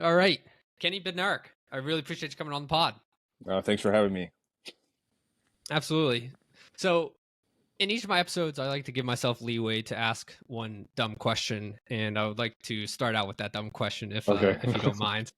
All right. Kenny Bednarek, I really appreciate you coming on the pod. Thanks for having me. Absolutely. So, in each of my episodes, I like to give myself leeway to ask one dumb question, and I would like to start out with that dumb question, if you don't mind.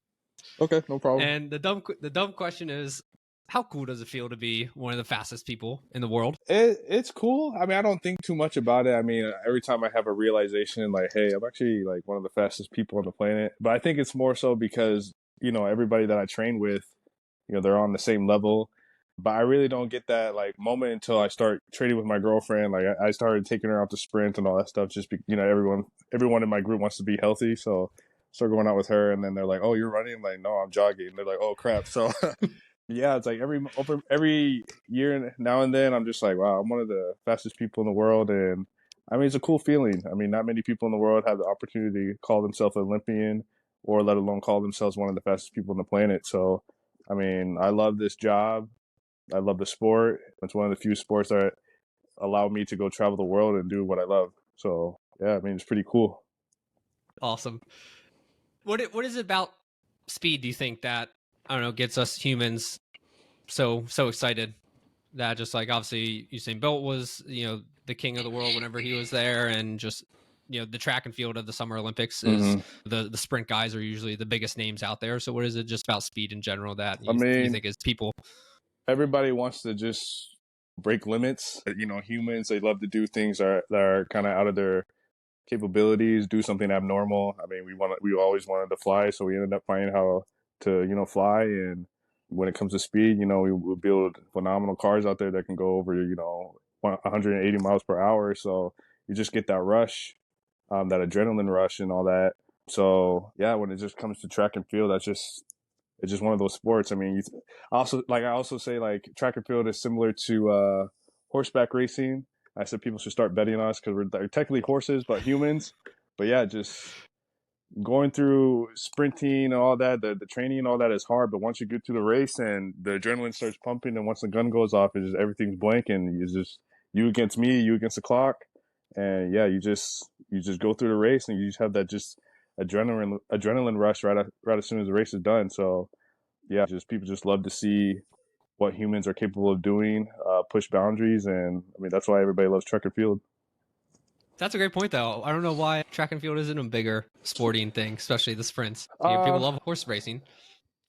Okay, no problem. And the dumb question is, how cool does it feel to be one of the fastest people in the world? It's cool. I mean, I don't think too much about it. I mean, every time I have a realization, like, hey, I'm actually like one of the fastest people on the planet. But I think it's more so because everybody that I train with, they're on the same level. But I really don't get that like moment until I start training with my girlfriend. Like I started taking her out to sprint and all that stuff. Just everyone in my group wants to be healthy, so start going out with her. And then they're like, "Oh, you're running?" I'm like, "No, I'm jogging." And they're like, "Oh, crap!" So yeah, it's like every year now and then, I'm just like, wow, I'm one of the fastest people in the world, and I mean, it's a cool feeling. I mean, not many people in the world have the opportunity to call themselves an Olympian, or let alone call themselves one of the fastest people on the planet. So, I mean, I love this job. I love the sport. It's one of the few sports that allow me to go travel the world and do what I love. So, yeah, I mean, it's pretty cool. Awesome. What is it about speed, do you think, that, I don't know, gets us humans so excited? That just, like, obviously Usain Bolt was, the king of the world whenever he was there, and just, the track and field of the Summer Olympics is the sprint guys are usually the biggest names out there. So what is it just about speed in general that you think is people? Everybody wants to just break limits. Humans, they love to do things that are kind of out of their capabilities, do something abnormal. I mean, we always wanted to fly, so we ended up finding how to fly. And when it comes to speed, we build phenomenal cars out there that can go over 180 miles per hour. So you just get that rush, that adrenaline rush, and all that. So yeah, when it just comes to track and field, it's just one of those sports. I mean, I also say like track and field is similar to horseback racing. I said people should start betting on us because we're technically horses, but humans. But yeah, just going through sprinting and all that, the training and all that is hard. But once you get through the race and the adrenaline starts pumping, and once the gun goes off, it's just everything's blank, and it's just you against me, you against the clock, and yeah, you just go through the race, and you just have that just adrenaline rush right as soon as the race is done. So yeah, just people just love to see what humans are capable of doing, push boundaries, and I mean that's why everybody loves track and field. That's a great point, though. I don't know why track and field isn't a bigger sporting thing, especially the sprints. People love horse racing.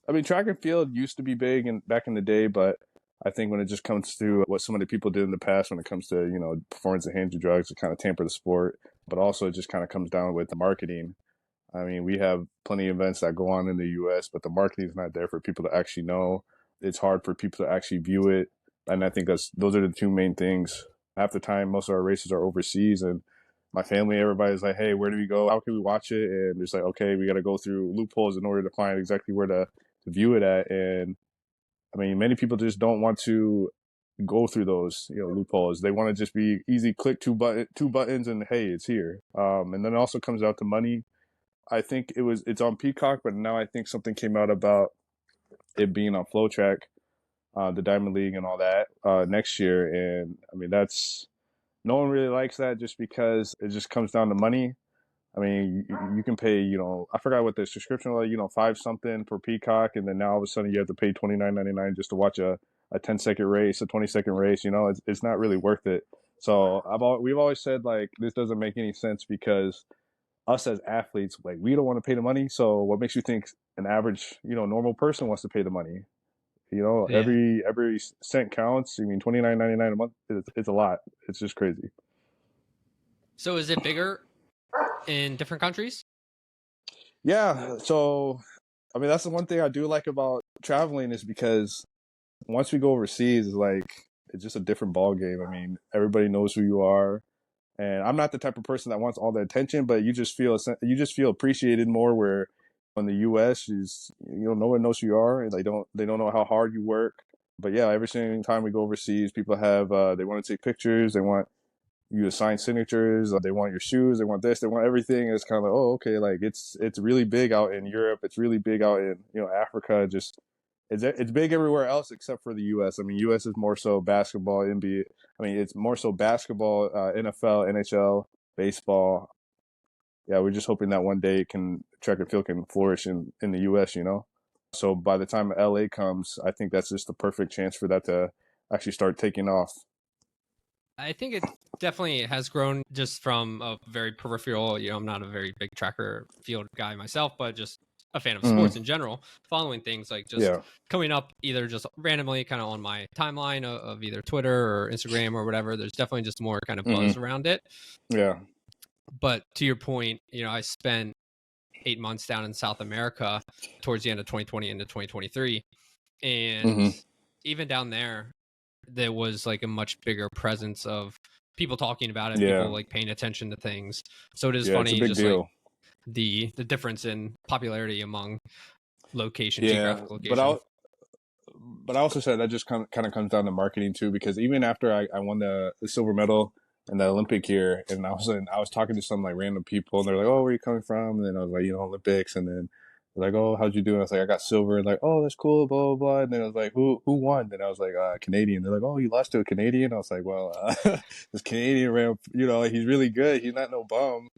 I mean, track and field used to be big back in the day, but I think when it just comes to what some of the people did in the past, when it comes to performance enhancing drugs, to kind of tamper the sport, but also it just kind of comes down with the marketing. I mean, we have plenty of events that go on in the U.S., but the marketing is not there for people to actually know. It's hard for people to actually view it, and I think those are the two main things. Half the time, most of our races are overseas, and my family, everybody's like, "Hey, where do we go? How can we watch it?" And it's like, "Okay, we got to go through loopholes in order to find exactly where to view it at." And I mean, many people just don't want to go through those loopholes. They want to just be easy, click two buttons, and hey, it's here. And then it also comes out to money. I think it's on Peacock, but now I think something came out about it being on Flow Track, the Diamond League and all that next year. And I mean, no one really likes that just because it just comes down to money. I mean, you can pay, I forgot what the subscription was, $5 something for Peacock, and then now all of a sudden you have to pay $29.99 just to watch a 10-second race, a 20-second race. It's not really worth it. So we've always said like this doesn't make any sense because us as athletes, like we don't want to pay the money. So what makes you think an average, normal person wants to pay the money? Yeah. Every cent counts. I mean, $29.99 a month is a lot. It's just crazy. So is it bigger in different countries? Yeah. So, I mean, that's the one thing I do like about traveling is because once we go overseas, it's just a different ball game. I mean, everybody knows who you are, and I'm not the type of person that wants all the attention, but you just feel appreciated more. Where in the U.S. is no one knows who you are, and they don't know how hard you work. But yeah, every single time we go overseas, people have they want to take pictures, they want you to sign signatures, they want your shoes, they want this, they want everything. It's kind of like, oh, okay, like it's really big out in Europe, it's really big out in Africa. Just it's big everywhere else except for the U.S. I mean, U.S. is more so basketball, NBA. I mean, it's more so basketball, NFL, NHL, baseball. Yeah, we're just hoping that one day it can track and field can flourish in the US, So by the time LA comes, I think that's just the perfect chance for that to actually start taking off. I think it definitely has grown just from a very peripheral, I'm not a very big tracker field guy myself, but just a fan of sports in general, following things like just Yeah. coming up either just randomly kind of on my timeline of either Twitter or Instagram or whatever. There's definitely just more kind of buzz around it. Yeah. But to your point, I spent 8 months down in South America towards the end of 2020 into 2023. And even down there was like a much bigger presence of people talking about it, people Yeah. like paying attention to things. So it is Yeah. It's a funny, big just like deal. the difference in popularity among Yeah. geographic location. But I also said that just kind of comes down to marketing too, because even after I won the silver medal in the Olympic year, and I was talking to some like random people, and they're like, "Oh, where are you coming from?" And then I was like, Olympics, and then they're like, "Oh, how'd you do?" And I was like, "I got silver." And like, "Oh, that's cool," blah blah blah. And then I was like, "Who won?" And I was like, "Canadian." They're like, "Oh, you lost to a Canadian?" I was like, "Well, this Canadian ran, he's really good. He's not no bum."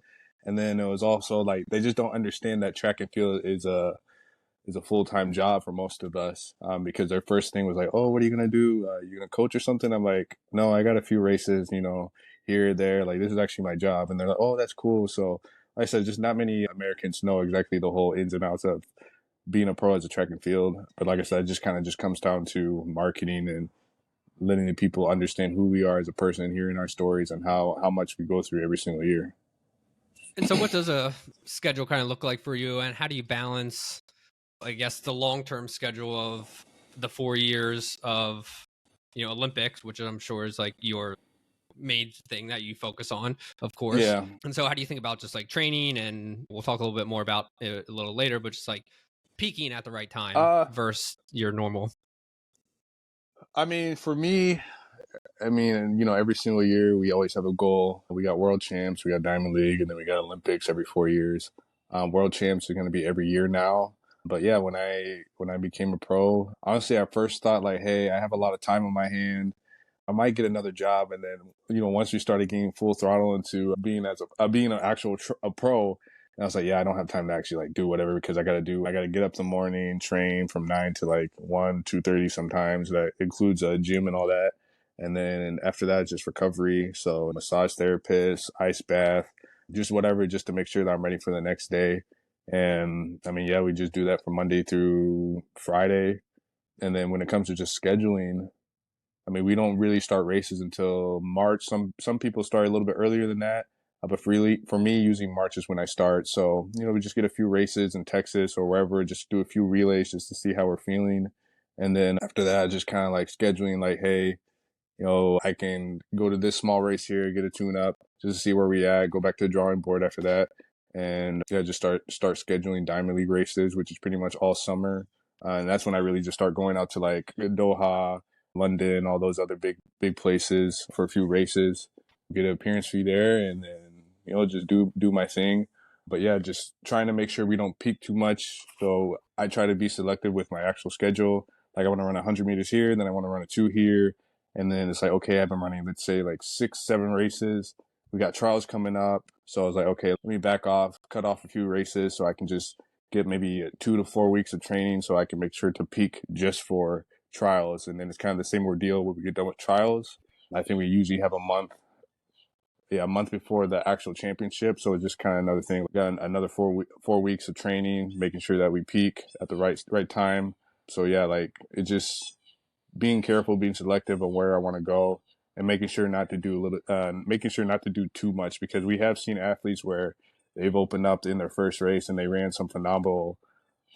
And then it was also like they just don't understand that track and field is a full-time job for most of us, because their first thing was like, "Oh, what are you gonna do? You gonna coach or something?" I'm like, "No, I got a few races, here, there. Like, this is actually my job." And they're like, "Oh, that's cool." So like I said, just not many Americans know exactly the whole ins and outs of being a pro as a track and field. But like I said, it just kind of just comes down to marketing and letting the people understand who we are as a person, hearing our stories, and how much we go through every single year. And so what does a schedule kind of look like for you, and how do you balance, I guess, the long-term schedule of the 4 years of, Olympics, which I'm sure is like your main thing that you focus on, of course. Yeah. And so how do you think about just like training, and we'll talk a little bit more about it a little later, but just like peaking at the right time Uh, versus your normal? I mean, for me, every single year we always have a goal. We got world champs, we got Diamond League, and then we got Olympics every 4 years. World champs are going to be every year now. But yeah, when I became a pro, honestly, I first thought like, hey, I have a lot of time on my hand. I might get another job, and then once we started getting full throttle into being an actual a pro, and I was like, yeah, I don't have time to actually like do whatever, because I got to get up in the morning, train from 9 to like 1, 2:30 sometimes. That includes a gym and all that. And then after that, just recovery. So massage therapist, ice bath, just whatever, just to make sure that I'm ready for the next day. And I mean, yeah, we just do that from Monday through Friday. And then when it comes to just scheduling, I mean, we don't really start races until March. Some people start a little bit earlier than that. But for me, using March is when I start. So, we just get a few races in Texas or wherever, just do a few relays just to see how we're feeling. And then after that, just kind of like scheduling like, hey, I can go to this small race here, get a tune up, just to see where we at, go back to the drawing board after that. And yeah, just start scheduling Diamond League races, which is pretty much all summer. And that's when I really just start going out to like Doha, London, all those other big places for a few races, get an appearance fee there, and then just do my thing. But yeah, just trying to make sure we don't peak too much. So I try to be selective with my actual schedule. Like I want to run 100 meters here, then I want to run a 2 here, and then it's like, okay, I've been running, let's say like 6, 7 races. We got trials coming up. So I was like, okay, let me back off, cut off a few races so I can just get maybe 2 to 4 weeks of training so I can make sure to peak just for trials. And then it's kind of the same ordeal when we get done with trials. I think we usually have a month before the actual championship. So it's just kind of another thing. We got another 4 weeks of training, making sure that we peak at the right time. So yeah, like it just being careful, being selective of where I want to go, and making sure not to do too much, because we have seen athletes where they've opened up in their first race and they ran some phenomenal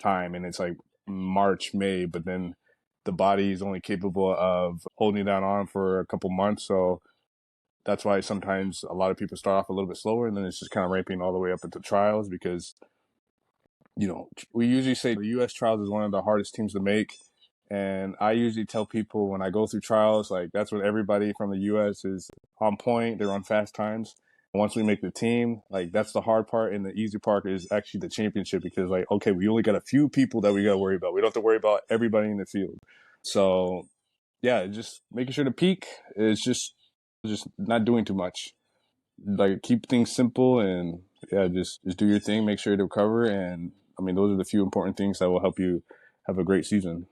time, and it's like March, May, but then the body is only capable of holding that on for a couple months. So that's why sometimes a lot of people start off a little bit slower, and then it's just kind of ramping all the way up into trials, because we usually say the U.S. trials is one of the hardest teams to make. And I usually tell people when I go through trials, like that's when everybody from the U.S. is on point. They're on fast times. Once we make the team, like that's the hard part, and the easy part is actually the championship, because like, okay, we only got a few people that we got to worry about. We don't have to worry about everybody in the field. So yeah, just making sure to peak is just not doing too much. Like keep things simple and yeah, just do your thing, make sure to recover, and I mean those are the few important things that will help you have a great season.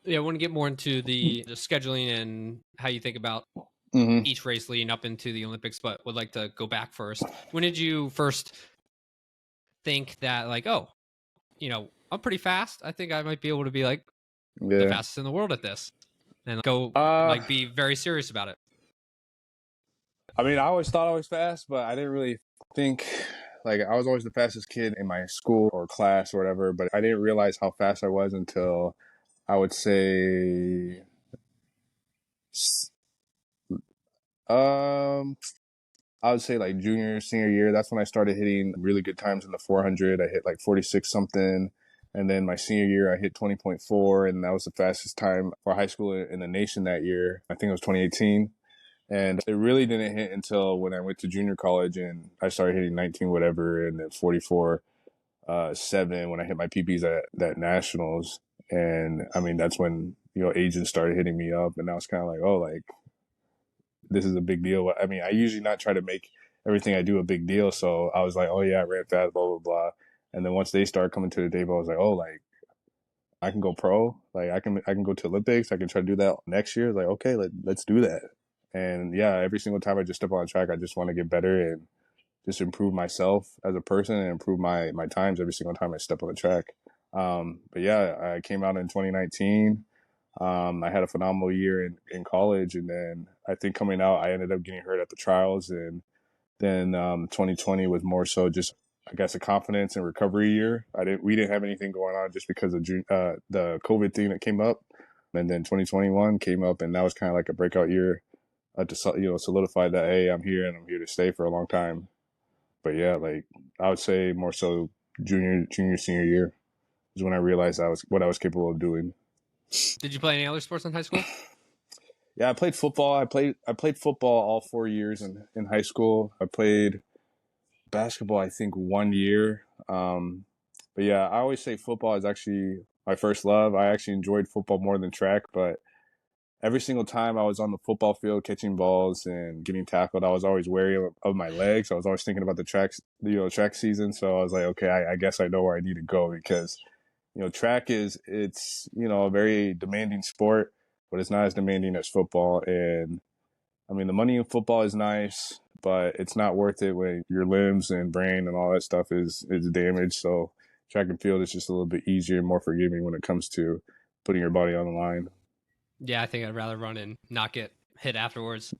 Yeah, I want to get more into the scheduling and how you think about Mm-hmm. each race leading up into the Olympics, but would like to go back first. When did you first think that, like, oh, I'm pretty fast. I think I might be able to be like the Yeah. fastest in the world at this, and go Uh, like be very serious about it. I mean, I always thought I was fast, but I didn't really think like I was always the fastest kid in my school or class or whatever. But I didn't realize how fast I was until I would say, um, I would say like junior, senior year. That's when I started hitting really good times in the 400. I hit like 46 something. And then my senior year, I hit 20.4, and that was the fastest time for high school in the nation that year. I think it was 2018. And it really didn't hit until when I went to junior college and I started hitting 19 whatever and then 44 7 when I hit my PBs at that nationals. And I mean, that's when, agents started hitting me up, and I was kind of like, oh, like, this is a big deal. I mean, I usually not try to make everything I do a big deal. So I was like, oh yeah, I ran fast, blah, blah, blah. And then once they started coming to the table, I was like, oh, like, I can go pro. Like I can go to Olympics. I can try to do that next year. Like, okay, let's do that. And yeah, every single time I just step on the track, I just want to get better and just improve myself as a person and improve my times every single time I step on the track. But yeah, I came out in 2019. I had a phenomenal year in college, and then I think coming out, I ended up getting hurt at the trials, and then 2020 was more so just, I guess, a confidence and recovery year. We didn't have anything going on just because of the COVID thing that came up, and then 2021 came up, and that was kind of like a breakout year to solidify that, hey, I'm here and I'm here to stay for a long time. But yeah, like I would say more so junior, senior year is when I realized what I was capable of doing. Did you play any other sports in high school? Yeah, I played football. I played football all 4 years in high school. I played basketball, I think, 1 year. But yeah, I always say football is actually my first love. I actually enjoyed football more than track, but every single time I was on the football field catching balls and getting tackled, I was always wary of my legs. I was always thinking about the track season. So I was like, okay, I guess I know where I need to go, because track it's a very demanding sport, but it's not as demanding as football. And I mean, the money in football is nice, but it's not worth it when your limbs and brain and all that stuff is damaged. So track and field is just a little bit easier and more forgiving when it comes to putting your body on the line. Yeah, I think I'd rather run and not get hit afterwards.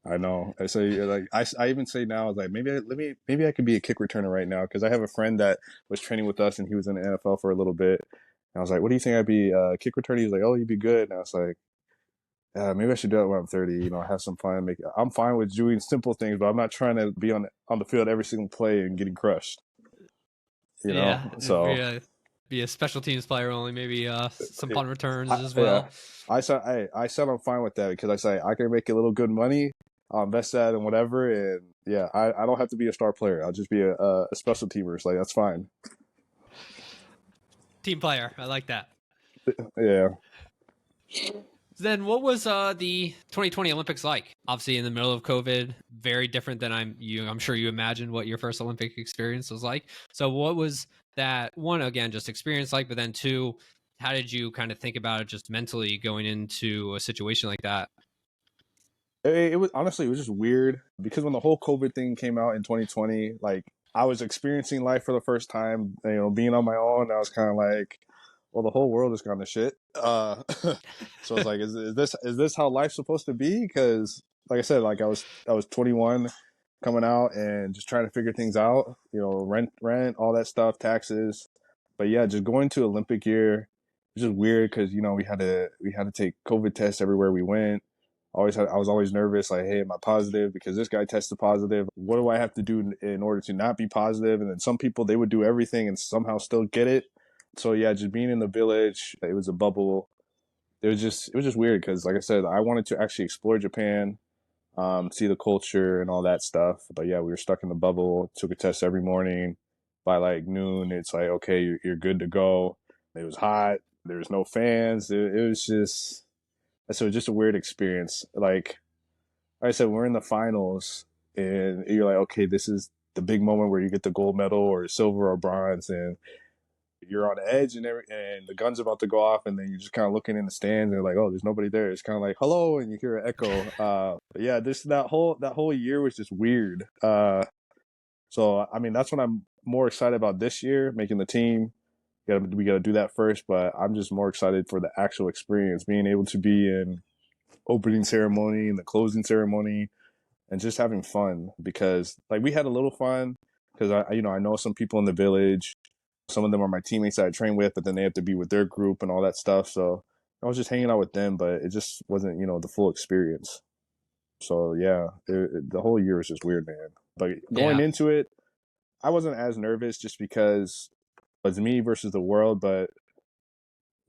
I know. I say, like, I even say now, like, maybe I could be a kick returner right now, because I have a friend that was training with us and he was in the NFL for a little bit. And I was like, what do you think I'd be kick returner? He was like, oh, you'd be good. And I was like, maybe I should do it when I'm 30. Have some fun. I'm fine with doing simple things, but I'm not trying to be on the field every single play and getting crushed. Yeah, So be a special teams player only. Maybe some punt returns as yeah, well. I said I'm fine with that, because I say I can make a little good money. I'll invest that in whatever, and yeah, I don't have to be a star player. I'll just be a special teamer. So like, that's fine. Team player, I like that. Yeah. Then what was the 2020 Olympics like? Obviously in the middle of COVID, very different than I'm sure you imagined what your first Olympic experience was like. So what was that, one, again, just experience like, but then two, how did you kind of think about it just mentally going into a situation like that? It was honestly, it was just weird, because when the whole COVID thing came out in 2020, like, I was experiencing life for the first time, being on my own. I was kind of like, well, the whole world has gone to shit. So I was like, is this how life's supposed to be? Because like I said, like I was 21 coming out and just trying to figure things out, rent, all that stuff, taxes. But yeah, just going to Olympic year was just weird, because we had to take COVID tests everywhere we went. I was always nervous, like, hey, am I positive? Because this guy tested positive. What do I have to do in order to not be positive? And then some people, they would do everything and somehow still get it. So yeah, just being in the village, it was a bubble. It was just weird, because like I said, I wanted to actually explore Japan, see the culture and all that stuff. But yeah, we were stuck in the bubble. Took a test every morning. By like noon, it's like, okay, you're good to go. It was hot. There was no fans. It was just, so just a weird experience. Like I said, we're in the finals, and you're like, okay, the big moment where you get the gold medal or silver or bronze, and you're on edge and the gun's about to go off, and then you're just kind of looking in the stands and you're like, oh, there's nobody there. It's kind of like hello, and you hear an echo. But yeah, this that whole year was just weird. So I mean, that's what I'm more excited about this year, making the team. We got to do that first, but I'm just more excited for the actual experience, being able to be in opening ceremony and the closing ceremony, and just having fun. Because like we had a little fun because I know some people in the village. Some of them are my teammates that I train with, but then they have to be with their group and all that stuff. So I was just hanging out with them, but it just wasn't the full experience. So yeah, the whole year was just weird, man. But going Yeah. into it, I wasn't as nervous just because it was me versus the world. But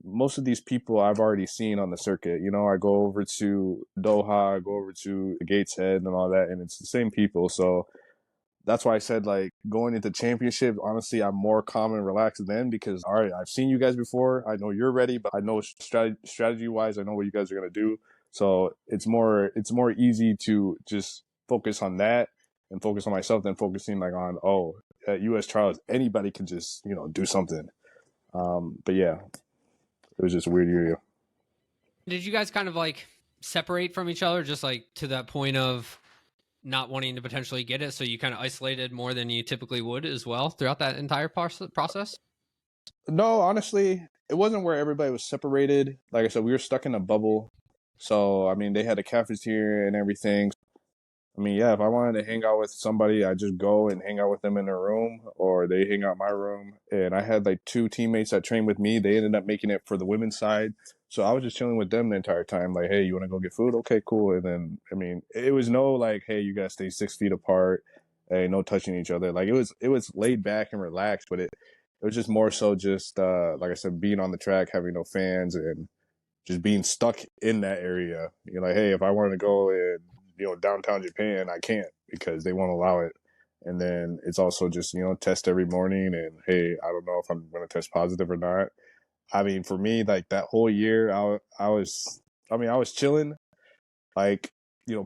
most of these people I've already seen on the circuit. I go over to Doha, I go over to Gateshead and all that, and it's the same people. So that's why I said, like, going into championship, honestly, I'm more calm and relaxed then because, all right, I've seen you guys before. I know you're ready, but I know strategy wise, I know what you guys are going to do. So it's more easy to just focus on that and focus on myself than focusing like on, oh, at US trials, anybody can just, do something. But yeah, it was just a weird year. Did you guys kind of like separate from each other, just like to that point of not wanting to potentially get it? So you kind of isolated more than you typically would as well throughout that entire process? No, honestly, it wasn't where everybody was separated. Like I said, we were stuck in a bubble. So, I mean, they had a cafeteria and everything. I mean, yeah, if I wanted to hang out with somebody, I just go and hang out with them in their room or they hang out in my room. And I had like two teammates that trained with me. They ended up making it for the women's side. So I was just chilling with them the entire time. Like, hey, you want to go get food? Okay, cool. And then, I mean, it was no like, hey, you guys stay 6 feet apart. Hey, no touching each other. Like it was laid back and relaxed, but it was just more so just like I said, being on the track, having no fans, and just being stuck in that area. You're like, hey, if I wanted to go in, downtown Japan, I can't because they won't allow it. And then it's also just, test every morning. And hey, I don't know if I'm going to test positive or not. I mean, for me, like that whole year, I was chilling. Like,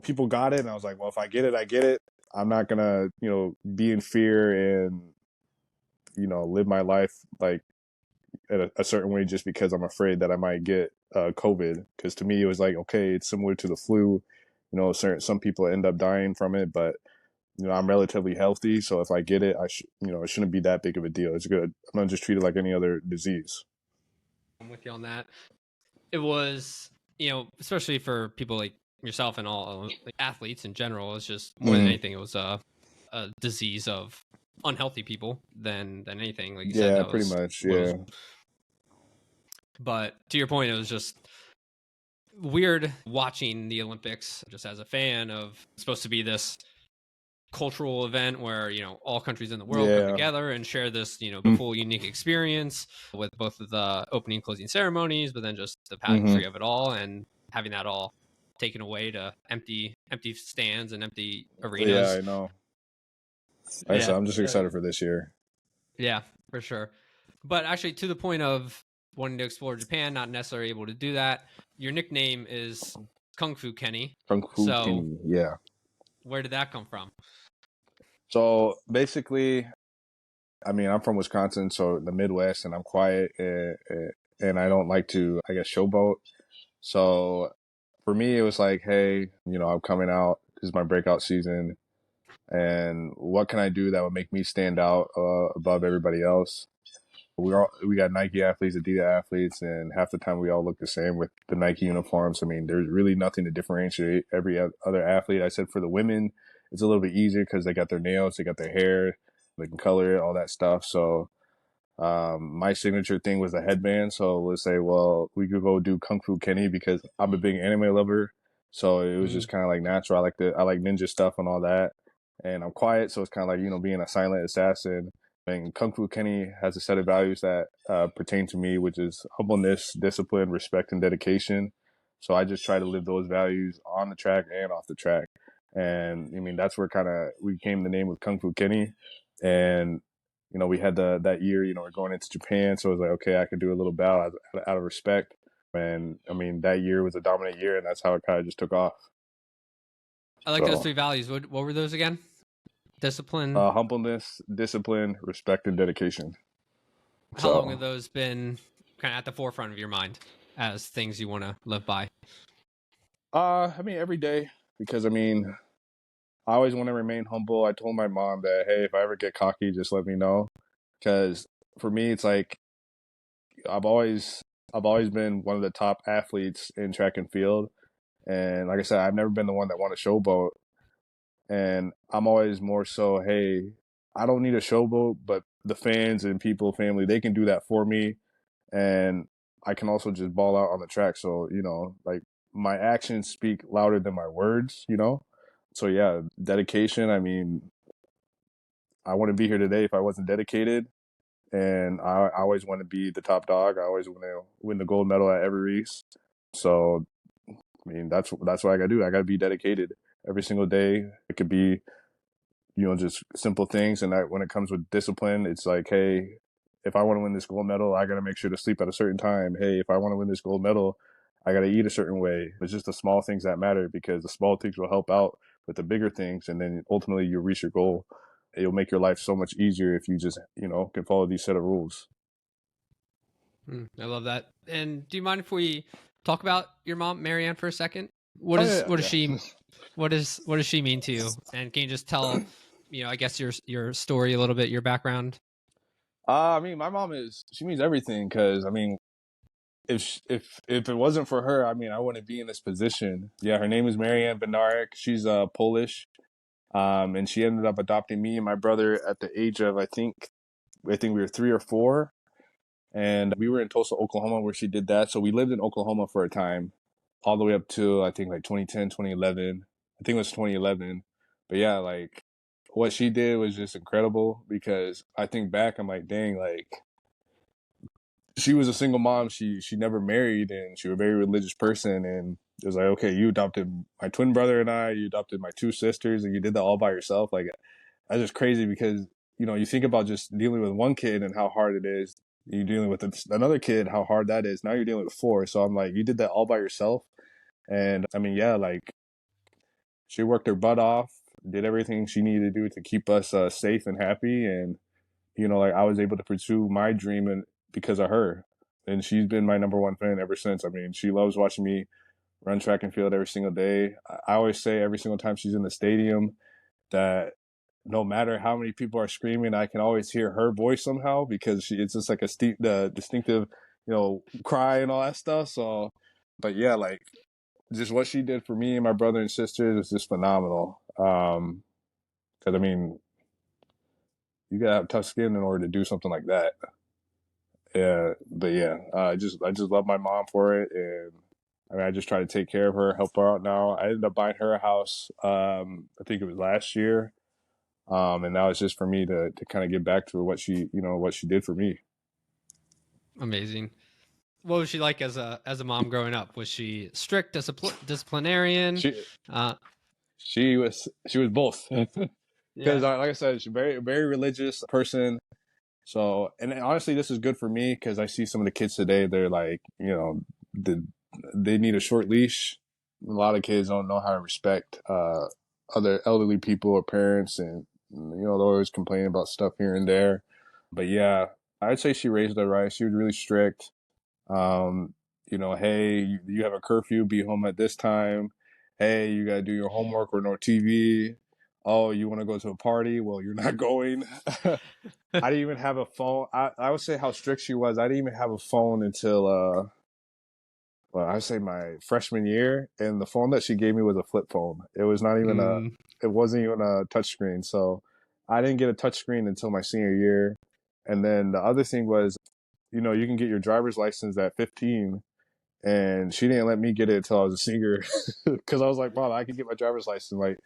people got it. And I was like, well, if I get it, I get it. I'm not going to, be in fear and, live my life like a certain way just because I'm afraid that I might get COVID. Because to me, it was like, okay, it's similar to the flu. Some people end up dying from it, but I'm relatively healthy, so if I get it, it shouldn't be that big of a deal. It's good. I'm gonna just treat it like any other disease. I'm with you on that. It was, especially for people like yourself and all like athletes in general, it's just more than anything, it was a disease of unhealthy people than anything. Like you said, Yeah, that pretty was much. what it was. Yeah. But to your point, it was just weird watching the Olympics just as a fan of supposed to be this cultural event where all countries in the world come Yeah. together and share this the full unique experience with both of the opening and closing ceremonies, but then just the pageantry of it all, and having that all taken away to empty stands and empty Yeah, arenas. I know. Like I Yeah, said, I'm just excited for this year. yeah, for sure. But actually, to the point of wanting to explore Japan, not necessarily able to do that, your nickname is Kung Fu Kenny. Kung Fu So Kenny. Yeah. where did that come from? So basically, I mean, I'm from Wisconsin, so the Midwest, and I'm quiet, and I don't like to, I guess, showboat. So for me, it was like, hey, I'm coming out. This is my breakout season. And what can I do that would make me stand out above everybody else? We got Nike athletes, Adidas athletes, and half the time we all look the same with the Nike uniforms. I mean, there's really nothing to differentiate every other athlete. I said for the women, it's a little bit easier because they got their nails, they got their hair, they can color it, all that stuff. So my signature thing was the headband. So let's say, well, we could go do Kung Fu Kenny because I'm a big anime lover. So it was just kind of like natural. I like ninja stuff and all that. And I'm quiet, so it's kind of like being a silent assassin. And Kung Fu Kenny has a set of values that pertain to me, which is humbleness, discipline, respect, and dedication. So I just try to live those values on the track and off the track. And I mean, that's where kind of we came the name with Kung Fu Kenny. And we had that year, we're going into Japan. So it was like, okay, I could do a little bow out of respect. And I mean, that year was a dominant year, and that's how it kind of just took off. I like those So three values. What were those again? Discipline. Humbleness, discipline, respect, and dedication. How long So, have those been kind of at the forefront of your mind as things you want to live by? I mean, every day, because I mean, I always want to remain humble. I told my mom that, hey, if I ever get cocky, just let me know. Because for me, it's like I've always I've always been one of the top athletes in track and field, and like I said, I've never been the one that won a showboat. And I'm always more so, hey, I don't need a showboat, but the fans and people, family, they can do that for me, and I can also just ball out on the track. So like my actions speak louder than my words. So yeah, dedication. I mean, I wouldn't be here today if I wasn't dedicated. And I always want to be the top dog. I always want to win the gold medal at every race. So I mean, that's what I got to do. I got to be dedicated every single day. It could be just simple things. And when it comes with discipline, it's like, hey, if I want to win this gold medal, I got to make sure to sleep at a certain time. Hey, if I want to win this gold medal, I got to eat a certain way. It's just the small things that matter, because the small things will help out with the bigger things. And then ultimately you'll reach your goal. It'll make your life so much easier if you just, can follow these set of rules. I love that. And do you mind if we talk about your mom, Marianne, for a second? What Oh, is yeah, what does yeah. she what does she mean to you? And can you just tell, I guess your story a little bit, your background? I mean, my mom she means everything, because I mean, if it wasn't for her, I mean, I wouldn't be in this position. Yeah, her name is Bednarek. She's Polish, and she ended up adopting me and my brother at the age of I think we were 3 or 4, and we were in Tulsa, Oklahoma, where she did that. So we lived in Oklahoma for a time, all the way up to I think like 2010, 2011. I think it was 2011. But yeah, like what she did was just incredible, because I think back, I'm like, dang, like she was a single mom. She never married, and she was a very religious person. And it was like, okay, you adopted my twin brother and you adopted my 2 sisters, and you did that all by yourself. Like, that's just crazy, because you think about just dealing with one kid and how hard it is. You're dealing with another kid, how hard that is. Now you're dealing with 4. So I'm like, you did that all by yourself. And I mean, yeah, like she worked her butt off, did everything she needed to do to keep us safe and happy. And like I was able to pursue my dream and because of her. And she's been my number one fan ever since. I mean, she loves watching me run track and field every single day. I always say every single time she's in the stadium that no matter how many people are screaming, I can always hear her voice somehow, because it's just like the distinctive, cry and all that stuff. So, but yeah, like just what she did for me and my brother and sisters is just phenomenal. Because I mean, you gotta have tough skin in order to do something like that. Yeah, but yeah, I just love my mom for it, and I mean, I just try to take care of her, help her out. Now I ended up buying her a house. I think it was last year, and that was just for me to kind of get back to what she did for me. Amazing. What was she like as a mom growing up? Was she strict, disciplinarian? She Uh, she was both. Because yeah. like I said, she's a very very religious person. So, and honestly, this is good for me, because I see some of the kids today. They're like, they need a short leash. A lot of kids don't know how to respect other elderly people or parents, and they're always complaining about stuff here and there. But yeah, I'd say she raised her right. She was really strict. Um, hey, you have a curfew, be home at this time. Hey, you got to do your homework or no TV. Oh, you want to go to a party? Well, you're not going. I didn't even have a phone. I would say how strict she was. I didn't even have a phone until well, I would say my freshman year, and the phone that she gave me was a flip phone. Mm, It wasn't even a touchscreen. So I didn't get a touchscreen until my senior year. And then the other thing was, you can get your driver's license at 15, and she didn't let me get it until I was a senior, because I was like, Mom, I can get my driver's license. Like,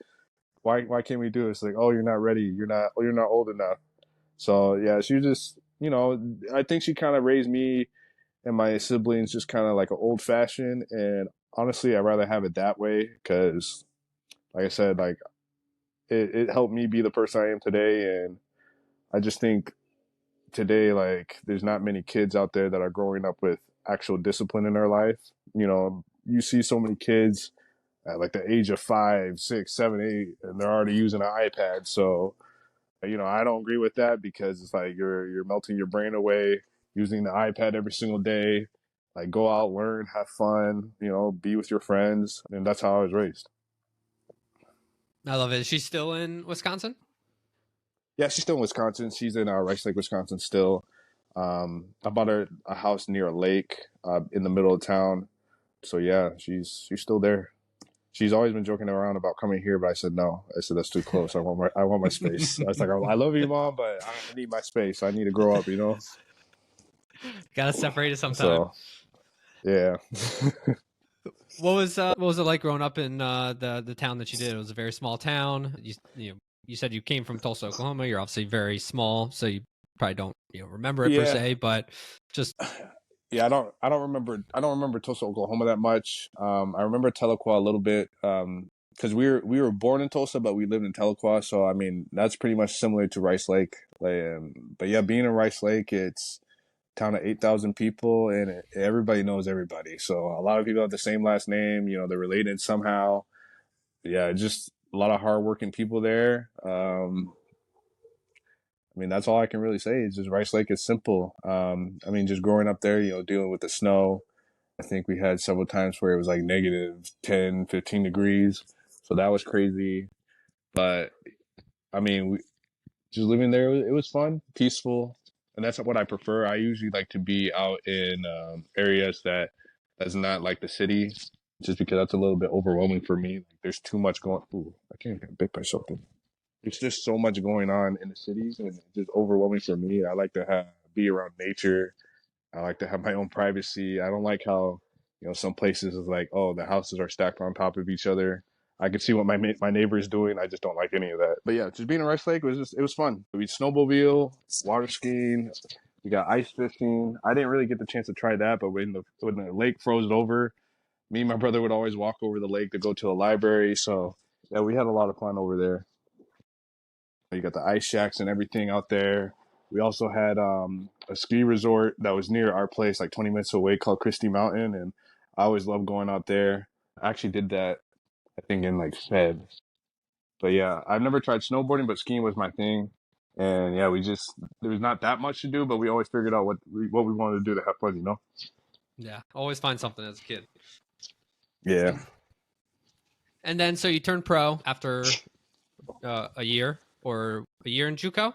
why can't we do it? It's like, oh, you're not ready. You're not old enough. So yeah, she just, I think she kind of raised me and my siblings just kind of like an old fashioned. And honestly, I'd rather have it that way, because, like I said, like it helped me be the person I am today. And I just think today, like, there's not many kids out there that are growing up with actual discipline in their life. You see so many kids at like the age of 5, 6, 7, 8, and they're already using an iPad. So I don't agree with that because it's like you're melting your brain away using the iPad every single day. Like go out, learn, have fun, be with your friends, and that's how I was raised. I love it. Is she still in Wisconsin? Yeah, she's still in Wisconsin. She's in Rice Lake, Wisconsin still. I bought her a house near a lake in the middle of town. So yeah, she's still there. She's always been joking around about coming here, but I said no. I said that's too close. I want my space. I was like, I love you, mom, but I need my space. I need to grow up. Gotta separate it sometime. So yeah. What was it like growing up in the town that you did? It was a very small town. You said you came from Tulsa, Oklahoma. You're obviously very small, so you probably don't remember it per Yeah. se. But just Yeah, I don't remember Tulsa, Oklahoma that much. I remember Tahlequah a little bit. Because we were born in Tulsa, but we lived in Tahlequah, so I mean that's pretty much similar to Rice Lake. Like, but yeah, being in Rice Lake, it's a town of 8,000 people, and everybody knows everybody. So a lot of people have the same last name. They're related somehow. Yeah, just a lot of hardworking people there. I mean, that's all I can really say. Is just Rice Lake is simple. I mean, just growing up there, dealing with the snow. I think we had several times where it was like negative 10, 15 degrees. So that was crazy. But I mean, just living there, it was fun, peaceful. And that's what I prefer. I usually like to be out in areas that's not like the city, just because that's a little bit overwhelming for me. Like, there's too much going. Ooh, I can't get bit by something. There's just so much going on in the cities, and it's just overwhelming for me. I like to be around nature. I like to have my own privacy. I don't like how, some places is like, oh, the houses are stacked on top of each other. I can see what my neighbor is doing. I just don't like any of that. But yeah, just being in Rice Lake it was fun. We snowmobile, water skiing, we got ice fishing. I didn't really get the chance to try that, but when the lake froze over, me and my brother would always walk over the lake to go to the library. So yeah, we had a lot of fun over there. You got the ice shacks and everything out there. We also had a ski resort that was near our place, like 20 minutes away, called Christie Mountain, and I always loved going out there. I actually did that, I think, in like Feb. But yeah, I've never tried snowboarding, but skiing was my thing. And yeah, there was not that much to do, but we always figured out what we wanted to do to have fun. yeah, always find something as a kid. Yeah. And then so you turned pro after a year in JUCO,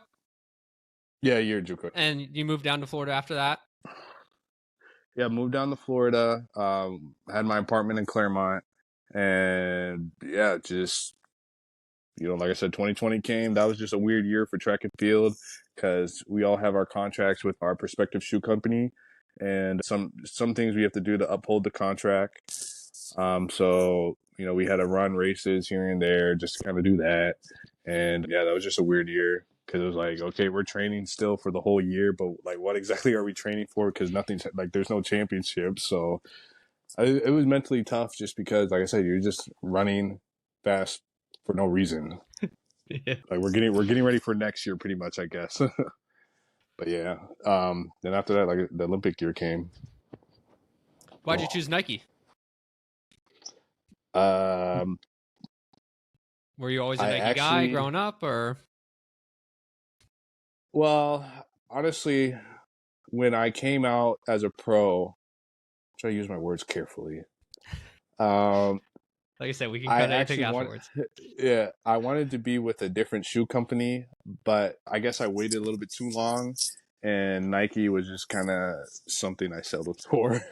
Yeah, you're a JUCO. and you moved down to Florida after that. Yeah, moved down to Florida. Had my apartment in Claremont, and yeah, just like I said, 2020 came. That was just a weird year for track and field because we all have our contracts with our prospective shoe company, and some things we have to do to uphold the contract. So we had to run races here and there just to kind of do that, and yeah, that was just a weird year because it was like, okay, we're training still for the whole year, but like, what exactly are we training for? Because nothing's like, there's no championships, so it was mentally tough just because, like I said, you're just running fast for no reason. Yeah. Like we're getting ready for next year, pretty much, I guess. But yeah, then after that, like the Olympic year came. Why'd you choose Nike? Um, Were you always a I Nike guy actually, growing up, or well, honestly, when I came out as a pro, try to use my words carefully. Um, like I said, we can I cut anything actually want, afterwards? yeah, I wanted to be with a different shoe company, but I guess I waited a little bit too long, and Nike was just kind of something I settled for.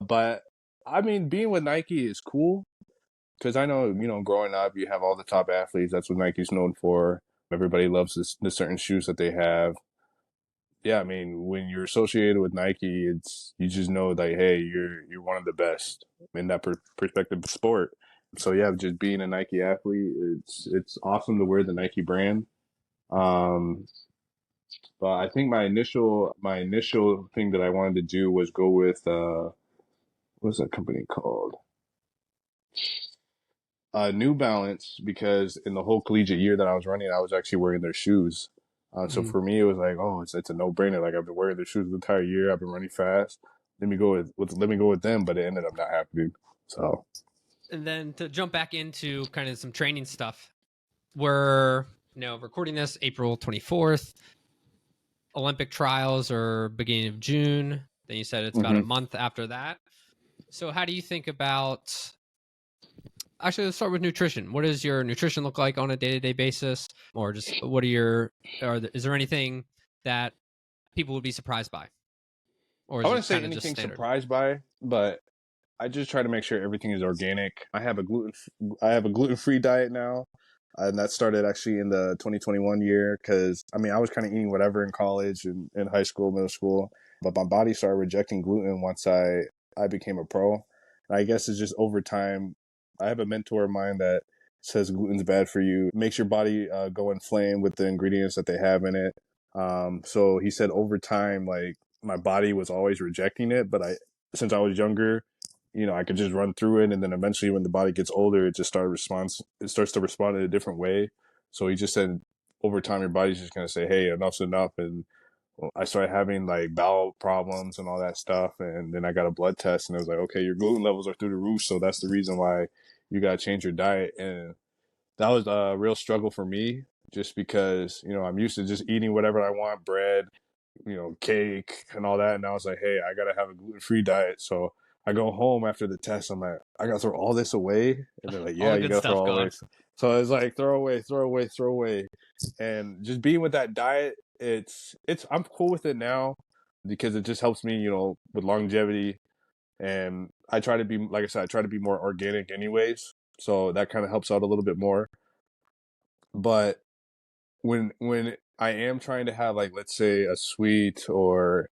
But I mean, being with Nike is cool because I know, growing up, you have all the top athletes. That's what Nike's known for. Everybody loves the certain shoes that they have. Yeah, I mean, when you're associated with Nike, you just know that, hey, you're one of the best in that perspective of sport. So yeah, just being a Nike athlete, it's awesome to wear the Nike brand. Um, but I think my initial thing that I wanted to do was go with what's that company called? New Balance, because in the whole collegiate year that I was running, I was actually wearing their shoes. So Mm. for me, it was like, oh, it's a no brainer. Like I've been wearing their shoes the entire year. I've been running fast. Let me go with them, but it ended up not happening. So And then to jump back into kind of some training stuff, were recording this April 24th. Olympic trials are beginning of June. Then you said it's about a month after that. So how do you think about, actually, let's start with nutrition. What does your nutrition look like on a day-to-day basis? Or just what are is there anything that people would be surprised by? Or I is wouldn't it say kind of just anything standard? surprised by, but I just try to make sure everything is organic. I have a gluten-free diet now, and that started actually in the 2021 year because I mean I was kind of eating whatever in college and in high school, middle school, but my body started rejecting gluten once I became a pro. And I guess it's just over time. I have a mentor of mine that says gluten's bad for you. It makes your body go inflame with the ingredients that they have in it. So he said over time, like my body was always rejecting it, but since I was younger, you know, I could just run through it, and then eventually, when the body gets older, it starts to respond in a different way. So he just said, over time, your body's just gonna say, "Hey, enough's enough." And I started having like bowel problems and all that stuff, and then I got a blood test, and it was like, "Okay, your gluten levels are through the roof, so that's the reason why you gotta change your diet." And that was a real struggle for me, just because I'm used to just eating whatever I want, bread, cake and all that. And I was like, hey, I gotta have a gluten-free diet. So I go home after the test. I'm like, I gotta throw all this away. And they're like, All yeah, the you good gotta throw stuff all gone. away. So it's like throw away, throw away, throw away. And just being with that diet, I'm cool with it now because it just helps me, with longevity. And I try to be, like I said, I try to be more organic anyways. So that kind of helps out a little bit more. But when I am trying to have, like, let's say a sweet or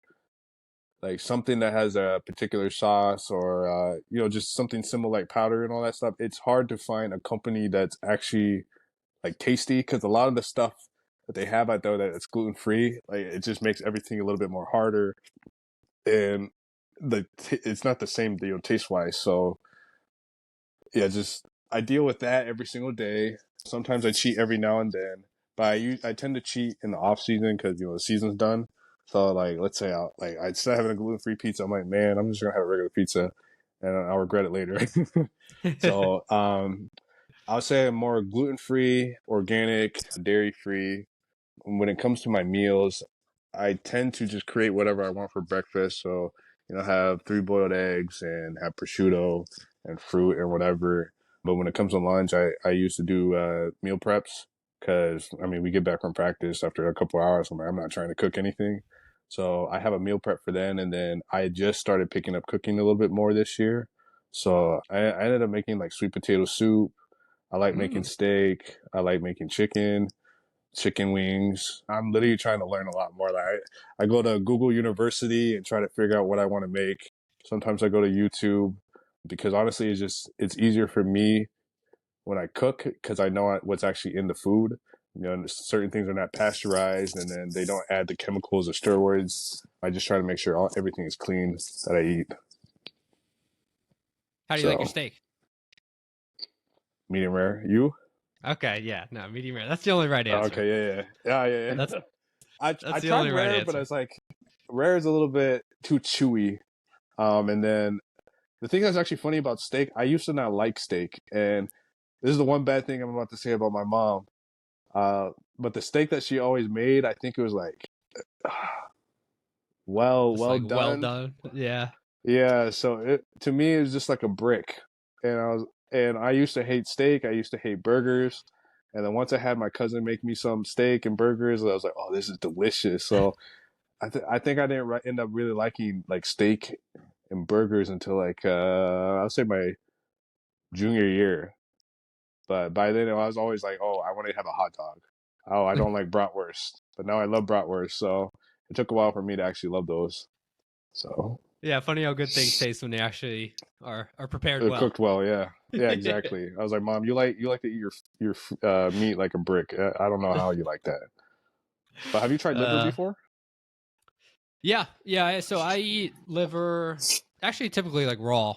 like something that has a particular sauce or just something similar like powder and all that stuff, it's hard to find a company that's actually like tasty, because a lot of the stuff that they have out there that it's gluten free, like it just makes everything a little bit more harder, and it's not the same, taste wise. So yeah, just I deal with that every single day. Sometimes I cheat every now and then, but I tend to cheat in the off season because the season's done. So like, let's say I instead of having a gluten free pizza, I'm like, man, I'm just gonna have a regular pizza, and I'll regret it later. So I would say I'm more gluten free, organic, dairy free. When it comes to my meals, I tend to just create whatever I want for breakfast. So, have three boiled eggs and have prosciutto and fruit and whatever. But when it comes to lunch, I used to do meal preps because, I mean, we get back from practice after a couple hours. I'm not trying to cook anything. So I have a meal prep for then. And then I just started picking up cooking a little bit more this year. So I ended up making like sweet potato soup. I like making steak. I like making chicken wings. I'm literally trying to learn a lot more. Like I go to Google University and try to figure out what I want to make. Sometimes I go to YouTube because honestly, it's easier for me when I cook because I know what's actually in the food. Certain things are not pasteurized, and then they don't add the chemicals or steroids. I just try to make sure everything is clean that I eat. How do you like your So steak? medium rare. You? Okay, yeah, no, medium rare. That's the only right Oh, answer. okay, yeah. That's I the tried only right rare, but I answer. was like, rare is a little bit too chewy. And then the thing that's actually funny about steak, I used to not like steak, and this is the one bad thing I'm about to say about my mom. But the steak that she always made, I think it was like, Just well like well done. done. Yeah. Yeah. So to me, it was just like a brick, and I used to hate steak. I used to hate burgers. And then once I had my cousin make me some steak and burgers, I was like, "Oh, this is delicious." So I think I didn't end up really liking like steak and burgers until like I'll say my junior year. But by then I was always like, oh, I want to have a hot dog. Oh, I don't like bratwurst, but now I love bratwurst. So it took a while for me to actually love those. So Yeah, funny how good things taste when they actually are prepared they're well. cooked well, yeah, yeah, exactly. I was like, Mom, you like to eat your meat like a brick. I don't know how you like that. But have you tried liver uh before? yeah, so I eat liver actually typically like raw.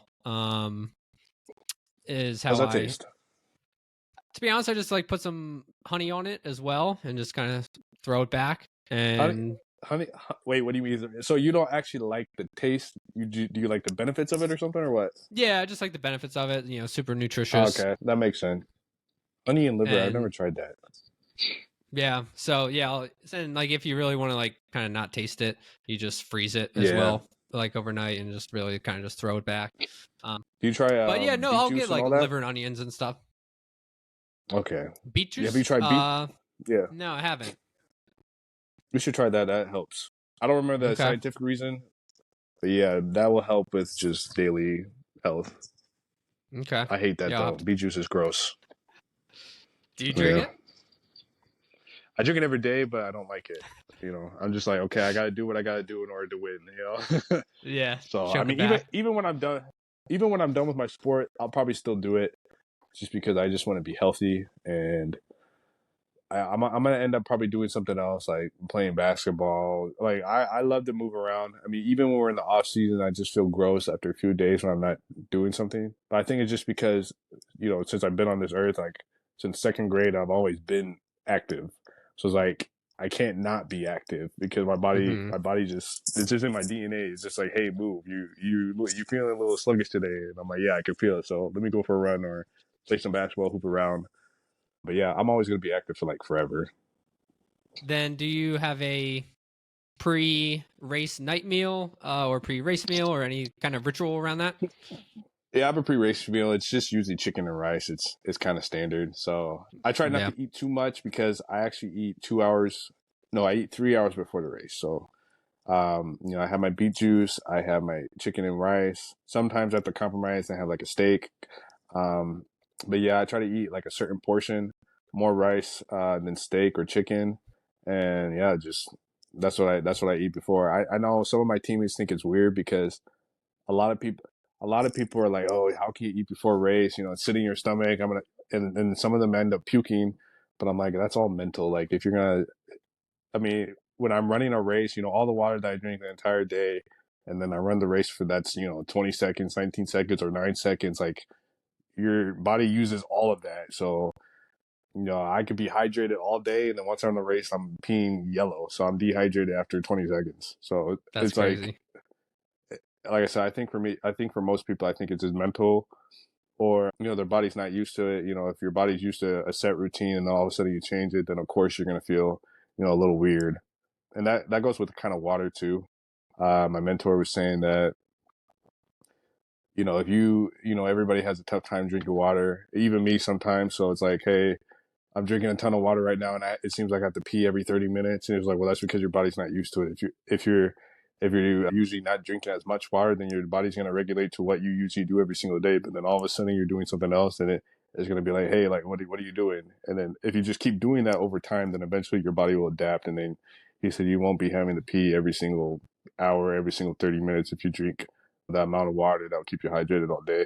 Is How's how that I, taste? to be honest, I just like put some honey on it as well and just kind of throw it back. Honey, And wait, what do you mean? So you don't actually like the taste? Do you like the benefits of it or something or what? yeah, I just like the benefits of it, super Oh, nutritious. okay, that makes sense. Honey and liver, I've never And tried that. Yeah. So yeah, and like if you really want to like kind of not taste it, you just freeze it as Yeah. well, like overnight, and just really kind of just throw it back. Do you try But yeah, no, beet I'll juice get and like all that? liver and onions and stuff. Okay. Beet Have you juice? tried beet? Yeah. No, I haven't. You should try that. That helps. I don't remember the Okay. scientific reason, but yeah, that will help with just daily health. Okay. I hate that Yeah. though. Beet juice is gross. Do you drink Yeah. it? I drink it every day, but I don't like it. I'm just like, okay, I got to do what I got to do in order to win, Yeah. So, I Choke it mean, back. even when I'm done with my sport, I'll probably still do it just because I just want to be healthy, and I'm gonna end up probably doing something else, like playing basketball. Like I love to move around. I mean, even when we're in the off season, I just feel gross after a few days when I'm not doing something. But I think it's just because since I've been on this earth, like since second grade, I've always been active. So it's like I can't not be active because Mm-hmm. my body just it's just in my DNA. It's just like, hey, move. You feeling a little sluggish today, and I'm like, yeah, I can feel it. So let me go for a run or play some basketball, hoop around. But yeah, I'm always gonna be active for like forever. Then do you have a pre-race night meal or pre-race meal or any kind of ritual around that? Yeah, I have a pre-race meal. It's just usually chicken and rice. It's kind of standard. So I try not Yeah. to eat too much because I actually eat 2 hours. No, I eat 3 hours before the race. So I have my beet juice. I have my chicken and rice. Sometimes I have to compromise and have like a steak. Um, but yeah, I try to eat like a certain portion, more rice than steak or chicken. And yeah, just that's what I eat before. I know some of my teammates think it's weird because a lot of people a lot of people are like, oh, how can you eat before a race? It's sitting in your stomach. And some of them end up puking, but I'm like, that's all mental. Like if you're gonna, I mean, when I'm running a race, all the water that I drink the entire day, and then I run the race for that's 20 seconds, 19 seconds, or 9 seconds. Like your body uses all of that. So I could be hydrated all day, and then once I'm on the race, I'm peeing yellow, so I'm dehydrated after 20 seconds. So That's it's crazy. like I said, I think for most people, I think it's just mental, or their body's not used to it. If your body's used to a set routine and all of a sudden you change it, then of course you're gonna feel a little weird. And that goes with kind of water too. My mentor was saying that if everybody has a tough time drinking water, even me sometimes. So it's like, hey, I'm drinking a ton of water right now, and it seems like I have to pee every 30 minutes. And it was like, well, that's because your body's not used to it. If you're usually not drinking as much water, then your body's gonna regulate to what you usually do every single day. But then all of a sudden you're doing something else, and it's gonna be like, hey, like what are you doing? And then if you just keep doing that over time, then eventually your body will adapt. And then he said you won't be having to pee every single hour, every single 30 minutes if you drink that amount of water that will keep you hydrated all day.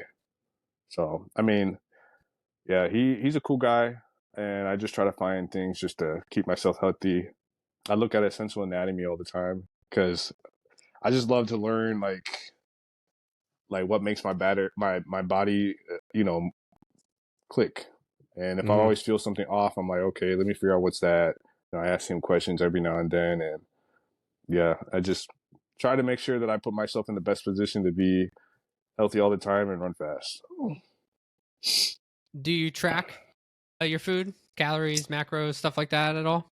So I mean, yeah, he's a cool guy, and I just try to find things just to keep myself healthy. I look at essential anatomy all the time because I just love to learn like what makes my body click. And if I Hmm. always feel something off, I'm like, okay, let me figure out what's that. I ask him questions every now and then, and yeah, I just try to make sure that I put myself in the best position to be healthy all the time and run fast. Do you track your food, calories, macros, stuff like that at all?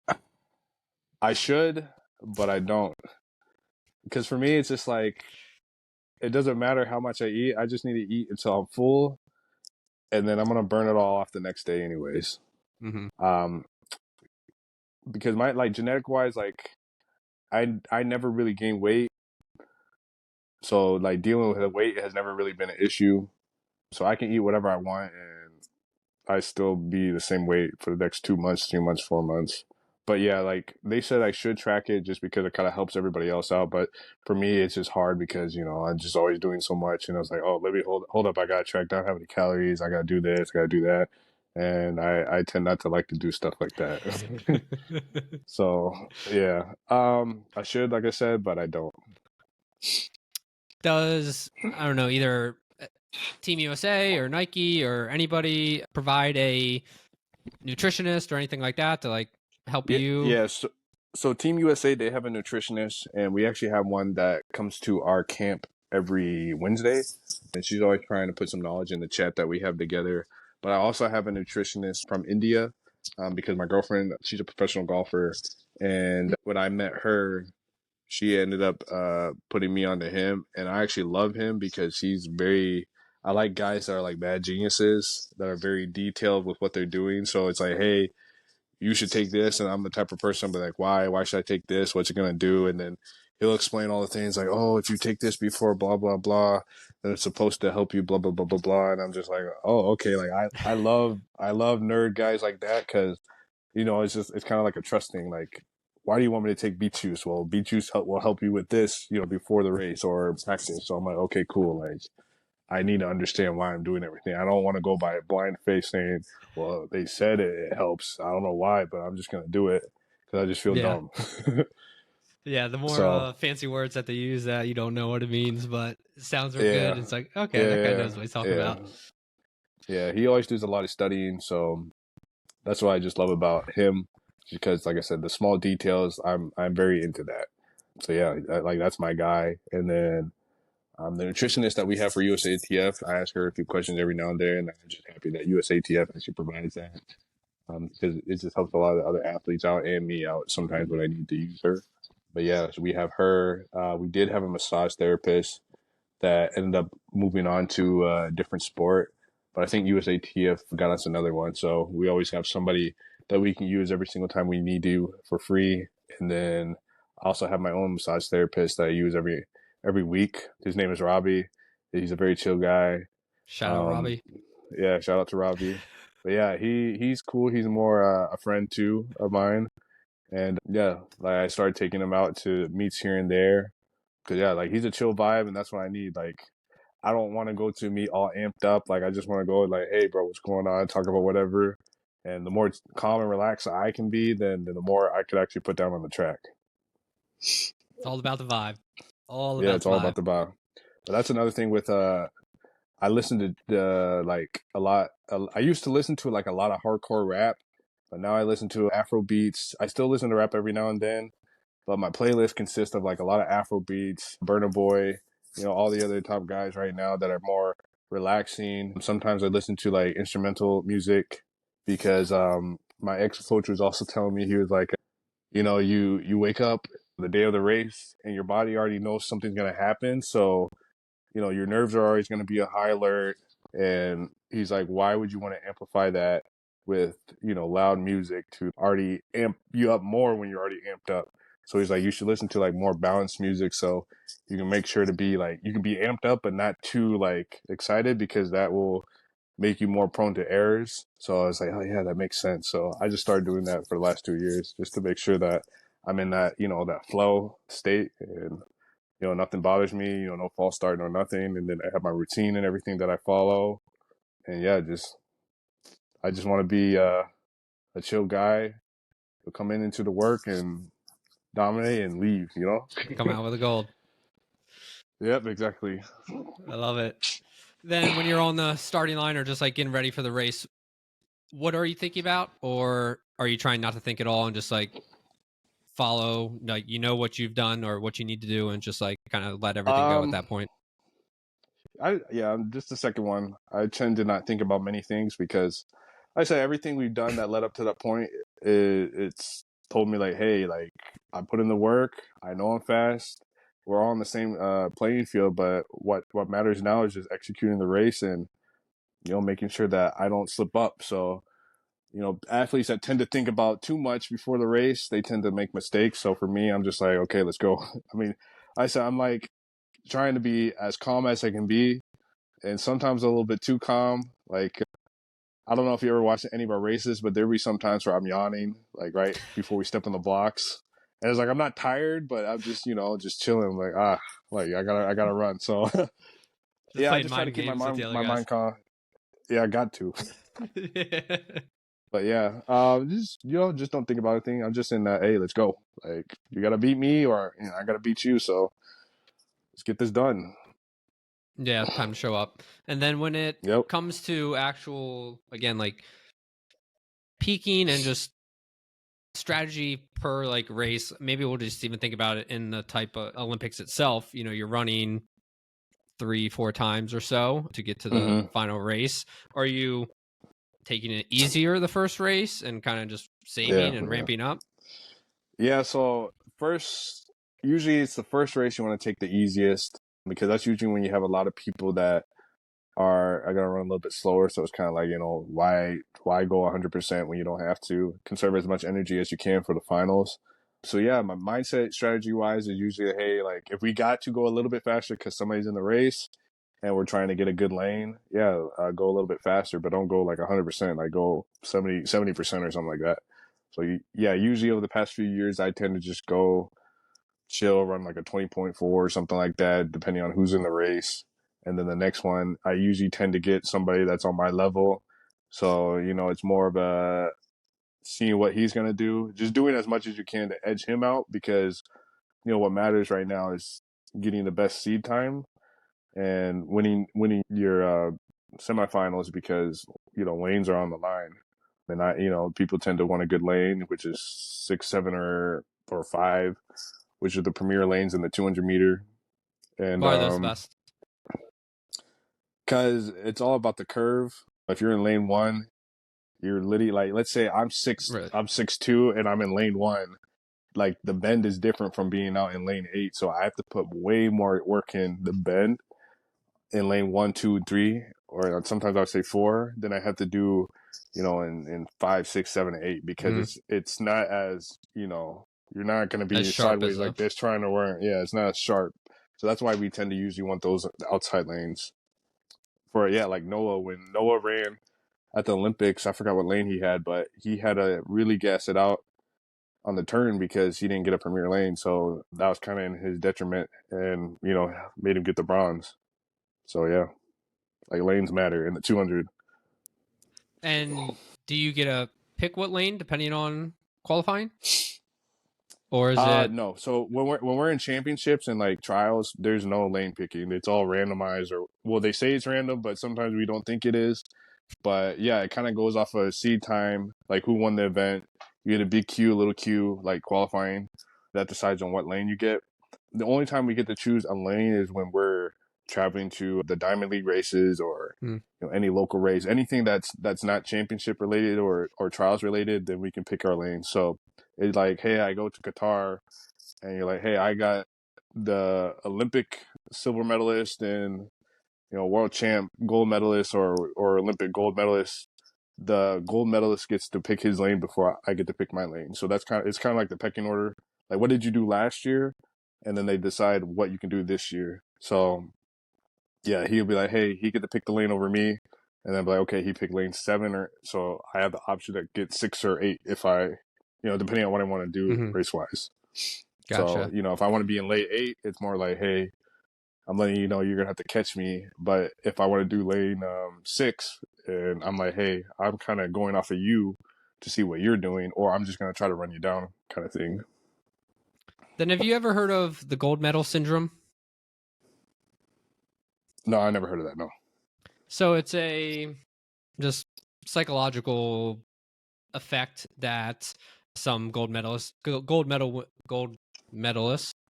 I should, but I don't, because for me, it's just like it doesn't matter how much I eat. I just need to eat until I'm full, and then I'm gonna burn it all off the next day, anyways. Hmm. Um, because my like genetic wise, like I never really gained weight, so like dealing with the weight has never really been an issue. So I can eat whatever I want, and I still be the same weight for the next 2 months, 3 months, 4 months. But yeah, like they said, I should track it just because it kind of helps everybody else out. But for me, it's just hard because I'm just always doing so much, and I was like, oh, let me hold up. I gotta track down how many calories. I gotta do this. I gotta do that, and I tend not to like to do stuff like that. So yeah, I should, like I said, but I don't. Does, I don't know, either Team USA or Nike or anybody provide a nutritionist or anything like that to like help Yeah, you? yeah. So Team USA, they have a nutritionist, and we actually have one that comes to our camp every Wednesday, and she's always trying to put some knowledge in the chat that we have together. But I also have a nutritionist from India. because my girlfriend, she's a professional golfer, and when I met her, she ended up putting me onto him, and I actually love him because he's very. I like guys that are like bad geniuses that are very detailed with what they're doing. So it's like, hey, you should take this, and I'm the type of person but like, why should I take this, what's it gonna do? And then he'll explain all the things like, oh, if you take this before blah blah blah, then it's supposed to help you blah blah blah blah blah. And I'm just like, oh, okay. Like I love nerd guys like that, because it's kind of like a trust thing. Like, why do you want me to take beet juice? Well, beet juice will help you with this, before the race or practice. So I'm like, okay, cool. Like, I need to understand why I'm doing everything. I don't want to go by a blind face saying, well, they said it helps. I don't know why, but I'm just going to do it because I just feel Yeah. dumb. Yeah, the more So, fancy words that they use that you don't know what it means, but it sounds are good. yeah, It's like, okay, that guy yeah, knows what he's talking yeah, about. yeah. He always does a lot of studying. So that's what I just love about him, because, like I said, the small details, I'm very into that. So yeah, like that's my guy. And then the nutritionist that we have for USATF, I ask her a few questions every now and then, and I'm just happy that USATF actually provides that, because it just helps a lot of other athletes out and me out sometimes when I need to use her. But yeah, so we have her. We did have a massage therapist that ended up moving on to a different sport, but I think USATF got us another one. So we always have somebody that we can use every single time we need to for free. And then I also have my own massage therapist that I use every week. His name is Robbie. He's a very chill guy. Shout out Um, Robbie. yeah, shout out to Robbie. But yeah, he's cool. He's more a friend too of mine. And yeah, like I started taking him out to meets here and there. Cause yeah, like he's a chill vibe, and that's what I need. Like, I don't want to go to a meet all amped up. Like, I just want to go like, hey, bro, what's going on? Talk about whatever. And the more calm and relaxed I can be, then the more I could actually put down on the track. It's all about the vibe. All Yeah, about it's the all vibe. about the vibe. But that's another thing with I listen to like a lot. I used to listen to like a lot of hardcore rap, but now I listen to Afro beats. I still listen to rap every now and then, but my playlist consists of like a lot of Afro beats, Burna Boy, all the other top guys right now that are more relaxing. Sometimes I listen to like instrumental music because my ex coach was also telling me, he was like, you wake up the day of the race and your body already knows something's gonna happen, so your nerves are always going to be a high alert. And he's like, why would you want to amplify that with, loud music to already amp you up more when you're already amped up? So he's like, you should listen to like more balanced music, so you can make sure to be like, you can be amped up, but not too like excited, because that will make you more prone to errors. So I was like, oh yeah, that makes sense. So I just started doing that for the last 2 years, just to make sure that I'm in that, that flow state, and nothing bothers me, no false start, no nothing. And then I have my routine and everything that I follow. And yeah, I just want to be a chill guy who come into the work and dominate and leave. Come out with the gold. Yep, exactly. I love it. Then when you're on the starting line or just like getting ready for the race, what are you thinking about? Or are you trying not to think at all and just like follow, like, what you've done or what you need to do and just like kind of let everything go at Um, that point? I'm just the second one. I tend to not think about many things, because I say everything we've done that led up to that point, it's told me like, hey, like, I put in the work. I know I'm fast. We're all on the same playing field, but what matters now is just executing the race, and making sure that I don't slip up. So athletes that tend to think about too much before the race, they tend to make mistakes. So for me, I'm just like, okay, let's go. I mean, I said I'm like trying to be as calm as I can be, and sometimes a little bit too calm. Like, I don't know if you ever watched any of our races, but there'll be some times where I'm yawning, like right before we step on the blocks. And it's like, I'm not tired, but I'm just, just chilling. Like, like I gotta run. So Just yeah, I playing just try to mind keep my games with the mind, other my guys. mind calm. Yeah, I got to. But yeah, just just don't think about anything. I'm just in that. Hey, let's go. Like, you gotta beat me, or I gotta beat you. So let's get this done. Yeah, time to show up. And then when it Yep. comes to actual, again, like peaking and just strategy per like race, maybe we'll just even think about it in the type of Olympics itself. You're running 3-4 times or so to get to the Mm-hmm. final race. Are you taking it easier the first race and kind of just saving and ramping up? Yeah, so usually it's the first race you want to take the easiest because that's usually when you have a lot of people that are gonna run a little bit slower. So it's kind of like, why go 100% when you don't have to? Conserve as much energy as you can for the finals. So yeah, my mindset strategy wise is usually, hey, like if we got to go a little bit faster because somebody's in the race and we're trying to get a good lane, go a little bit faster, but don't go like 100%. Like go 70% or something like that. So usually over the past few years, I tend to just go chill, run like a 20.4 or something like that, depending on who's in the race. And then the next one, I usually tend to get somebody that's on my level. So, it's more of a seeing what he's going to do, just doing as much as you can to edge him out because, what matters right now is getting the best seed time and winning your semifinals because, lanes are on the line. And people tend to want a good lane, which is 6, 7, or 5, which are the premier lanes in the 200-meter. And Why are those the best? because it's all about the curve. If you're in lane 1, you're literally like, let's say I'm Really? 6'2", and I'm in lane 1. Like the bend is different from being out in lane 8, so I have to put way more work in the bend in lane 1, 2, and 3, or sometimes I'll say 4. Then I have to do, in 5, 6, 7, and 8 because it's not as you're not going to As be sharp sideways as like this trying to run. Yeah, it's not as sharp. So that's why we tend to usually want those outside lanes. Like Noah, when Noah ran at the Olympics, I forgot what lane he had, but he had to really gas it out on the turn because he didn't get a premier lane. So that was kind of in his detriment and, made him get the bronze. So yeah, like lanes matter in the 200. And do you get to pick what lane depending on qualifying? Or is it No. So when we're in championships and like trials, there's no lane picking. It's all randomized, or well, they say it's random, but sometimes we don't think it is. But yeah, it kind of goes off of seed time, like who won the event. You get a big Q, little Q, like qualifying. That decides on what lane you get. The only time we get to choose a lane is when we're traveling to the Diamond League races or any local race, anything that's not championship related or trials related. Then we can pick our lane. So it's like, hey, I go to Qatar, and you're like, hey, I got the Olympic silver medalist and world champ gold medalist or Olympic gold medalist. The gold medalist gets to pick his lane before I get to pick my lane. So it's kind of like the pecking order. Like, what did you do last year? And then they decide what you can do this year. So yeah, he'll be like, hey, he get to pick the lane over me. And then I'll be like, okay, he picked lane 7, or so I have the option to get 6 or 8 if I, depending on what I want to do race wise. So, Gotcha. if I want to be in lane 8, it's more like, hey, I'm letting you know you're gonna have to catch me. But if I want to do lane 6, and I'm like, hey, I'm kind of going off of you to see what you're doing, or I'm just gonna try to run you down, kind of thing. Then have you ever heard of the gold medal syndrome? No, I never heard of that. No. So it's a just psychological effect that some gold medalist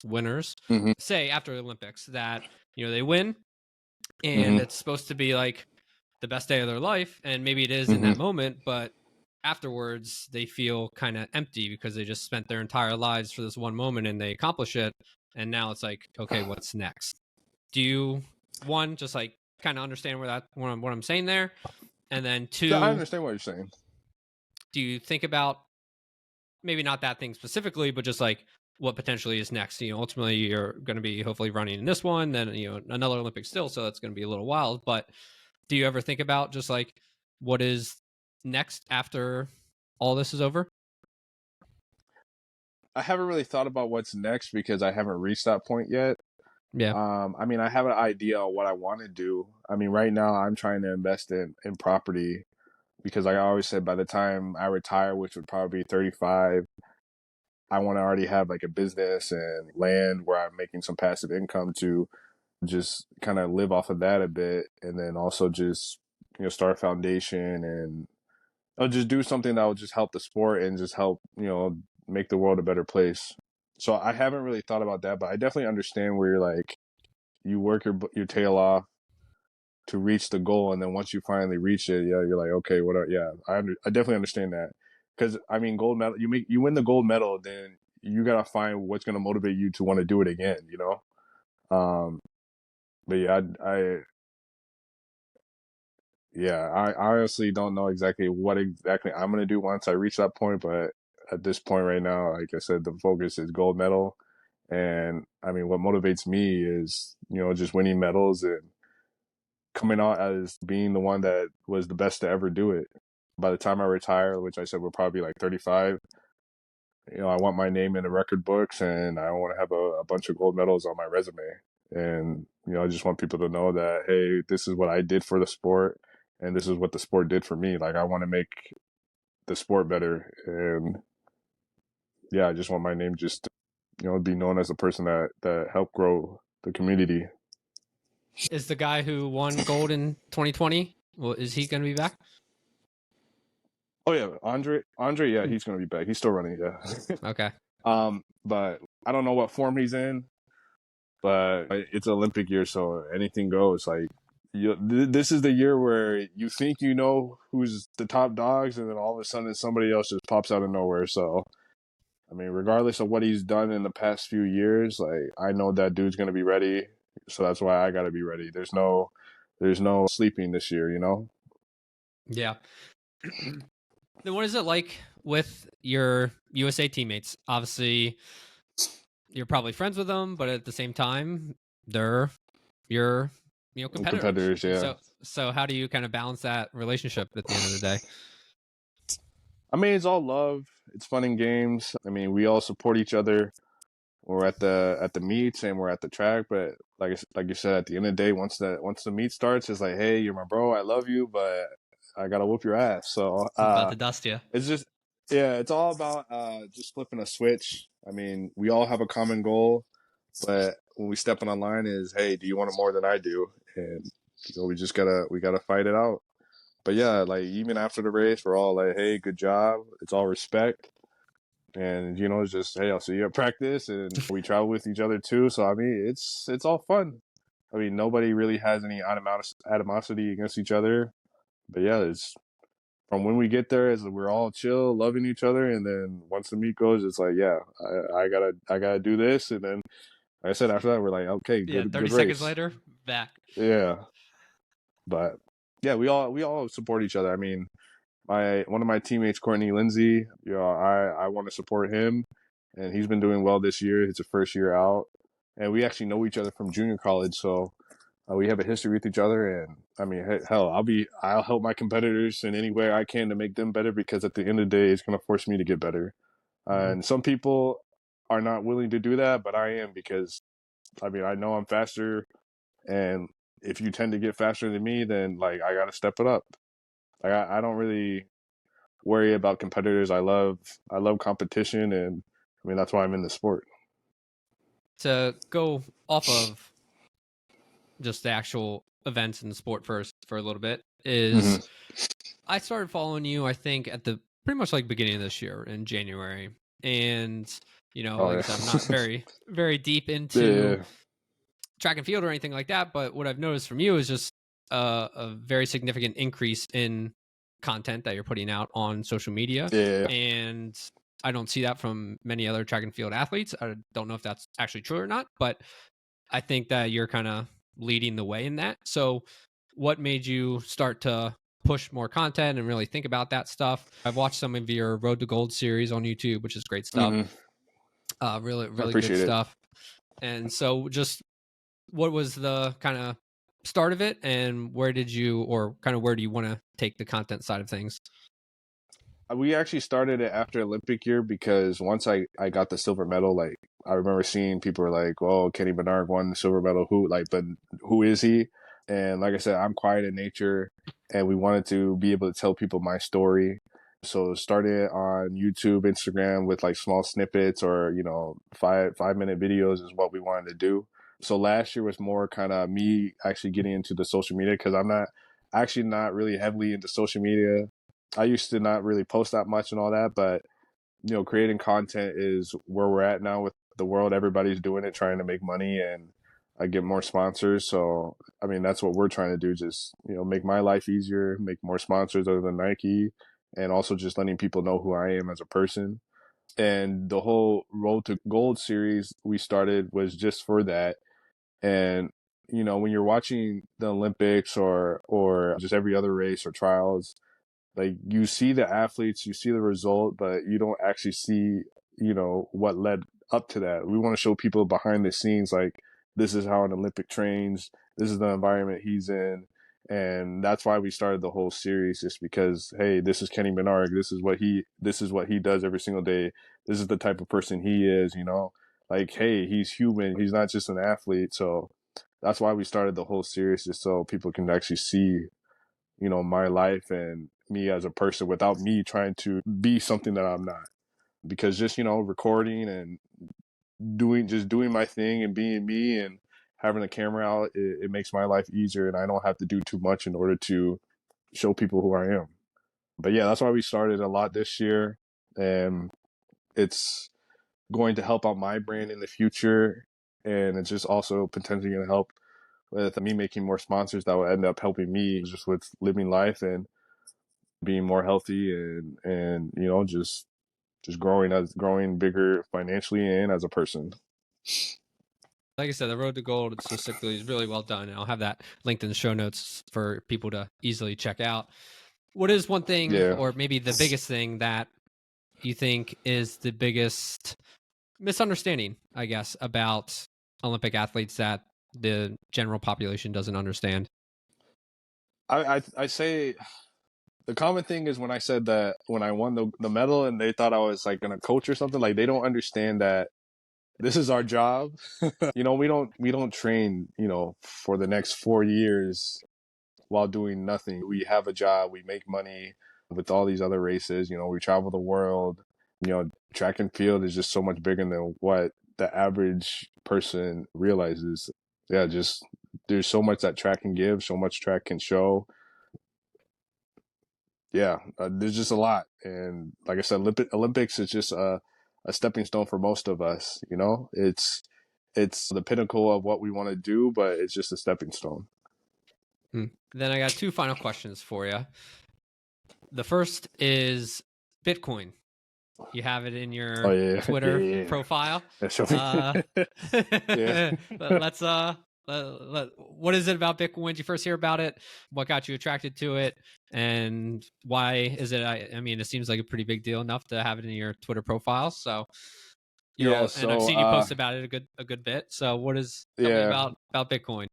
winners Mm-hmm. say after the Olympics that they win and Mm-hmm. it's supposed to be like the best day of their life, and maybe it is in Mm-hmm. that moment, but afterwards they feel kind of empty because they just spent their entire lives for this one moment and they accomplish it, and now it's like, okay, what's next? Do you just like kind of understand what I'm saying there? And then So I 2, understand what you're saying. do you think about maybe not that thing specifically, but just like what potentially is next? Ultimately you're going to be hopefully running in this one, then another Olympic still, so that's going to be a little wild. But do you ever think about just like what is next after all this is over? I haven't really thought about what's next because I haven't reached that point yet. Yeah. I mean, I have an idea on what I want to do. I mean, right now I'm trying to invest in property because, like I always said, by the time I retire, which would probably be 35, I want to already have like a business and land where I'm making some passive income to just kind of live off of that a bit, and then also just start a foundation and I'll just do something that will just help the sport and just help make the world a better place. So I haven't really thought about that, but I definitely understand where you're like you work your tail off to reach the goal, and then once you finally reach it, yeah, you're like, okay, I definitely understand that, because I mean, gold medal, you win the gold medal, then you gotta find what's gonna motivate you to want to do it again, you know. But I honestly don't know exactly what exactly I'm gonna do once I reach that point, but at this point right now, like I said, the focus is gold medal. And I mean, what motivates me is, just winning medals and coming out as being the one that was the best to ever do it. By the time I retire, which I said will probably be like 35, I want my name in the record books, and I want to have a bunch of gold medals on my resume. And, I just want people to know that, hey, this is what I did for the sport, and this is what the sport did for me. Like, I want to make the sport better. And yeah, I just want my name just to, be known as the person that helped grow the community. Is the guy who won gold in 2020, well, is he going to be back? Oh yeah, Andre, yeah, he's going to be back. He's still running, yeah. Okay. But I don't know what form he's in, but it's Olympic year, so anything goes. Like, this is the year where you think you know who's the top dogs, and then all of a sudden somebody else just pops out of nowhere. So, I mean, regardless of what he's done in the past few years, like, I know that dude's going to be ready. So that's why I got to be ready. There's no sleeping this year, you know? Yeah. Then what is it like with your USA teammates? Obviously, you're probably friends with them, but at the same time, they're your competitors. Yeah. So how do you kind of balance that relationship at the end of the day? I mean, it's all love. It's fun and games. I mean, we all support each other. We're at the meets and we're at the track, but like you said, at the end of the day, once the meet starts, it's like, hey, you're my bro, I love you, but I gotta whoop your ass. So About to dust you. it's just, yeah, it's all about just flipping a switch. I mean, we all have a common goal, but when we step on line is, hey, do you want it more than I do? And we gotta fight it out. But yeah, like, even after the race, we're all like, hey, good job. It's all respect. And, it's just, hey, I'll see you at practice. And we travel with each other too. So, I mean, it's all fun. I mean, nobody really has any animosity against each other. But yeah, it's from when we get there is we're all chill, loving each other. And then once the meet goes, it's like, yeah, I gotta do this. And then, like I said, after that, we're like, okay, Yeah, good 30 race. seconds later, back. Yeah. But yeah, we all support each other. I mean, one of my teammates, Courtney Lindsay, I want to support him, and he's been doing well this year. It's his first year out, and we actually know each other from junior college, so we have a history with each other. And I mean, hell, I'll help my competitors in any way I can to make them better, because at the end of the day, it's going to force me to get better. Mm-hmm. And some people are not willing to do that, but I am, because I mean, I know I'm faster, and if you tend to get faster than me, then like I got to step it up. Like, I don't really worry about competitors. I love competition, and I mean, that's why I'm in the sport. To go off of just the actual events in the sport first for a little bit is I started following you, I think, at the pretty much like beginning of this year in January. And, like I said, I'm not very, very deep into track and field or anything like that. But what I've noticed from you is just a very significant increase in content that you're putting out on social media. Yeah. And I don't see that from many other track and field athletes. I don't know if that's actually true or not, but I think that you're kind of leading the way in that. So what made you start to push more content and really think about that stuff? I've watched some of your Road to Gold series on YouTube, which is great stuff. Really, really good stuff. And so just what was the kind of start of it, and where do you want to take the content side of things? We actually started it after Olympic year, because once I got the silver medal, like, I remember seeing people were like, "Oh, Kenny Bednarek won the silver medal. But who is he?" And like I said, I'm quiet in nature, and we wanted to be able to tell people my story. So started on YouTube, Instagram with like small snippets, or 5-minute videos is what we wanted to do. So last year was more kind of me actually getting into the social media, because I'm not really heavily into social media. I used to not really post that much and all that, but creating content is where we're at now with the world. Everybody's doing it, trying to make money, and I get more sponsors. So, I mean, that's what we're trying to do. Just, make my life easier, make more sponsors other than Nike, and also just letting people know who I am as a person. And the whole Road to Gold series we started was just for that. And, when you're watching the Olympics or just every other race or trials, like you see the athletes, you see the result, but you don't actually see, what led up to that. We want to show people behind the scenes, like this is how an Olympic trains, this is the environment he's in. And that's why we started the whole series, just because, hey, this is Kenny Bednarek. This is what he does every single day. This is the type of person he is, like, hey, he's human. He's not just an athlete. So that's why we started the whole series, just so people can actually see, my life and me as a person without me trying to be something that I'm not. Because just, recording and doing my thing and being me and having a camera out, it makes my life easier, and I don't have to do too much in order to show people who I am. But yeah, that's why we started a lot this year. And it's going to help out my brand in the future. And it's just also potentially going to help with me making more sponsors that will end up helping me just with living life and being more healthy and just growing bigger financially and as a person. Like I said, the Road to Gold specifically is really well done, and I'll have that linked in the show notes for people to easily check out. What is one thing, Yeah. or maybe the biggest thing, that you think is the biggest misunderstanding, I guess, about Olympic athletes that the general population doesn't understand? I say the common thing is when I said that when I won the medal and they thought I was like gonna coach or something, like they don't understand that this is our job. We don't train, for the next 4 years while doing nothing. We have a job, we make money with all these other races, we travel the world. Track and field is just so much bigger than what the average person realizes. Yeah, just there's so much that track can give, so much track can show. Yeah, there's just a lot. And like I said, Olympics is just a stepping stone for most of us. It's the pinnacle of what we want to do, but it's just a stepping stone. Then I got two final questions for you. The first is Bitcoin. You have it in your Twitter profile. Yeah. Yeah. Let's what is it about Bitcoin? When did you first hear about it? What got you attracted to it? And why is it? I mean, it seems like a pretty big deal enough to have it in your Twitter profile. So you're Yeah. all, and I've So seen you post about it a good bit. So tell me yeah. about Bitcoin.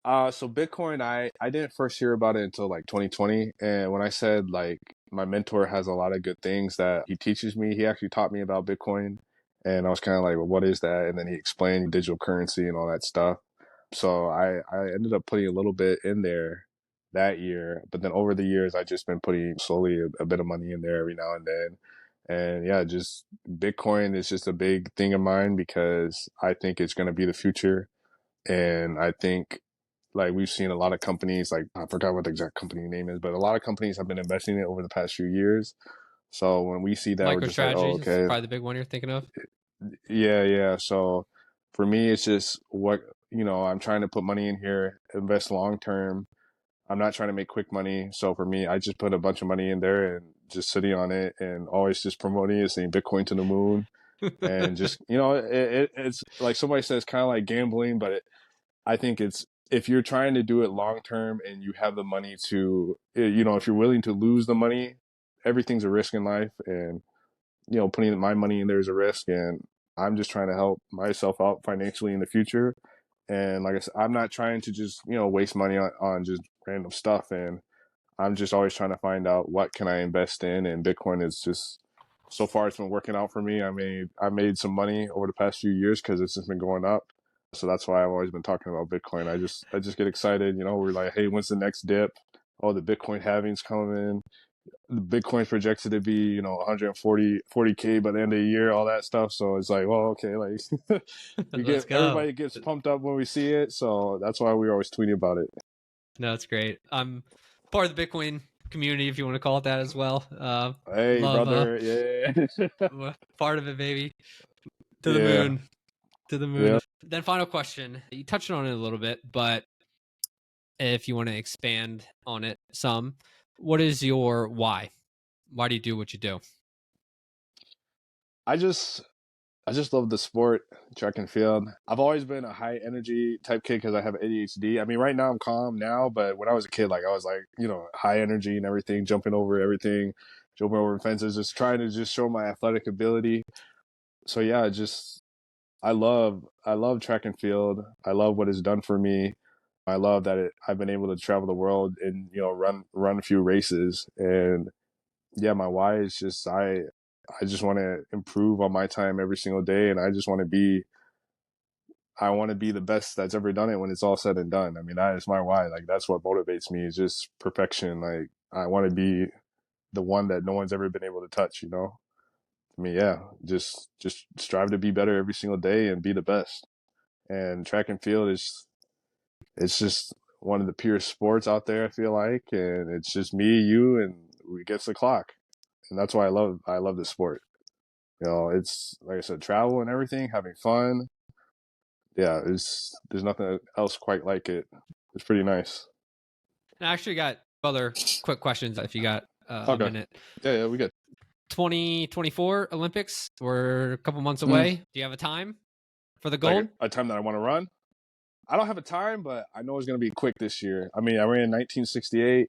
So Bitcoin, I didn't first hear about it until like 2020. And when I said like my mentor has a lot of good things that he teaches me, he actually taught me about Bitcoin. And I was kind of like, well, what is that? And then he explained digital currency and all that stuff. So I ended up putting a little bit in there that year. But then over the years, I just been putting slowly a bit of money in there every now and then. And yeah, just Bitcoin is just a big thing of mine because I think it's going to be the future. And I think like we've seen a lot of companies, like I forgot what the exact company name is, but a lot of companies have been investing in it over the past few years. So when we see that, we're just like, oh, MicroStrategy is okay, probably the big one you're thinking of. yeah. So for me, it's just what, I'm trying to put money in here, invest long term. I'm not trying to make quick money. So for me, I just put a bunch of money in there and just sitting on it and always just promoting it, saying Bitcoin to the moon. And just, it's like somebody says kind of like gambling, but I think it's if you're trying to do it long term and you have the money to, if you're willing to lose the money, everything's a risk in life. And, putting my money in there is a risk. And I'm just trying to help myself out financially in the future. And like I said, I'm not trying to just, waste money on just random stuff. And I'm just always trying to find out what can I invest in. And Bitcoin is just, so far it's been working out for me. I made some money over the past few years because it's just been going up. So that's why I've always been talking about Bitcoin. I just get excited. We're like, hey, when's the next dip? Oh, the Bitcoin halving's coming in. The Bitcoin's projected to be, 140K by the end of the year, all that stuff. So it's like, well, okay, like Let's go. everybody gets pumped up when we see it. So that's why we're always tweeting about it. No, it's great. I'm part of the Bitcoin community, if you want to call it that as well. Hey, Love brother. Yeah. part of it, baby. To the Yeah. moon. To the moon. Yeah. Then final question. You touched on it a little bit, but if you want to expand on it some, what is your why? Why do you do what you do? I just love the sport, track and field. I've always been a high energy type kid because I have ADHD. I mean, right now I'm calm now, but when I was a kid, like I was like, high energy and everything, jumping over everything, jumping over fences, just trying to just show my athletic ability. So yeah, I love track and field. I love what it's done for me. I love that I've been able to travel the world and run a few races. And yeah, my why is just I just want to improve on my time every single day, and I want to be the best that's ever done it when it's all said and done. I mean, that is my why. Like that's what motivates me is just perfection. Like I want to be the one that no one's ever been able to touch. I mean, yeah, just strive to be better every single day and be the best. And track and field it's just one of the purest sports out there, I feel like, and it's just me, you, and we gets the clock, and that's why I love this sport. It's like I said, travel and everything, having fun. Yeah, there's nothing else quite like it. It's pretty nice. And I actually got other quick questions if you got a Okay. minute. Yeah, we good. 2024 Olympics, we're a couple months Mm. away. Do you have a time for the gold? Like a time that I want to run. I don't have a time, but I know it's going to be quick this year. I mean, I ran in 1968,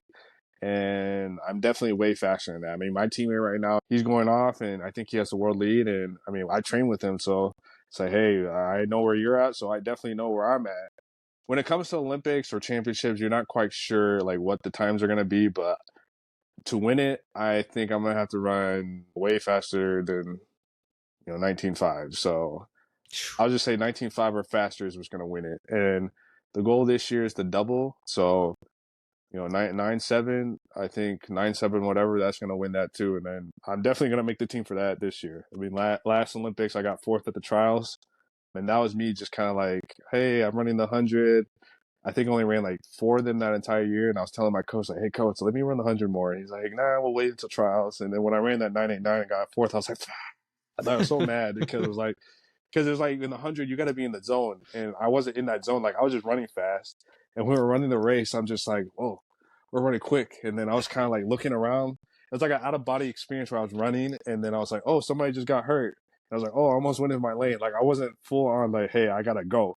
and I'm definitely way faster than that. I mean, my teammate right now, he's going off, and I think he has the world lead. And I mean, I train with him, so it's like, hey, I know where you're at, so I definitely know where I'm at. When it comes to Olympics or championships, you're not quite sure like what the times are going to be, but to win it, I think I'm going to have to run way faster than 19.5. So I'll just say 19.5 or faster is what's going to win it. And the goal this year is the double. So 9.7, I think 9.7 whatever, that's going to win that too. And then I'm definitely going to make the team for that this year. I mean, last Olympics I got fourth at the trials, and that was me just kind of like, hey, I'm running the 100. I think I only ran like 4 of them that entire year, and I was telling my coach like, hey coach, let me run the 100 more. And he's like, nah, we'll wait until trials. And then when I ran that 9.89 and got fourth, I was like, I was so mad because it was like in the 100 you got to be in the zone, and I wasn't in that zone. Like I was just running fast, and when we were running the race, I'm just like, whoa, we're running quick. And then I was kind of like looking around. It was like an out of body experience where I was running, and then I was like, oh, somebody just got hurt. And I was like, oh, I almost went in my lane. Like I wasn't full on like, hey, I gotta go.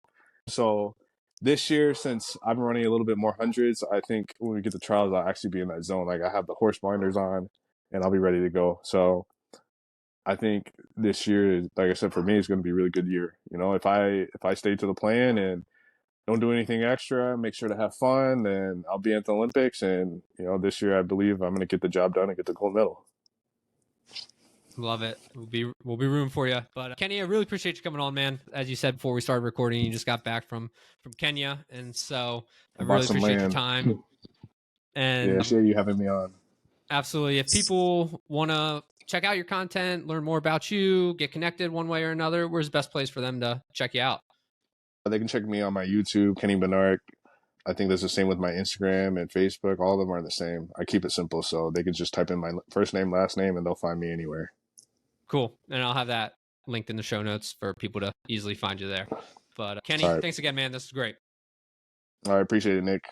So this year, since I've been running a little bit more hundreds, I think when we get the trials, I'll actually be in that zone. Like I have the horse binders on, and I'll be ready to go. So I think this year, like I said, for me, it's going to be a really good year. If I stay to the plan and don't do anything extra, make sure to have fun, then I'll be at the Olympics. And this year, I believe I'm going to get the job done and get the gold medal. Love it. We'll be rooting for you. But Kenny, I really appreciate you coming on, man. As you said before we started recording, you just got back from Kenya, and so I really appreciate your time. And yeah, appreciate you having me on. Absolutely. If people want to check out your content, learn more about you, get connected one way or another, where's the best place for them to check you out? They can check me on my YouTube, Kenny Bednarek. I think that's the same with my Instagram and Facebook. All of them are the same. I keep it simple, so they can just type in my first name, last name, and they'll find me anywhere. Cool. And I'll have that linked in the show notes for people to easily find you there. But Kenny, right. Thanks again, man. This is great. I appreciate it, Nick.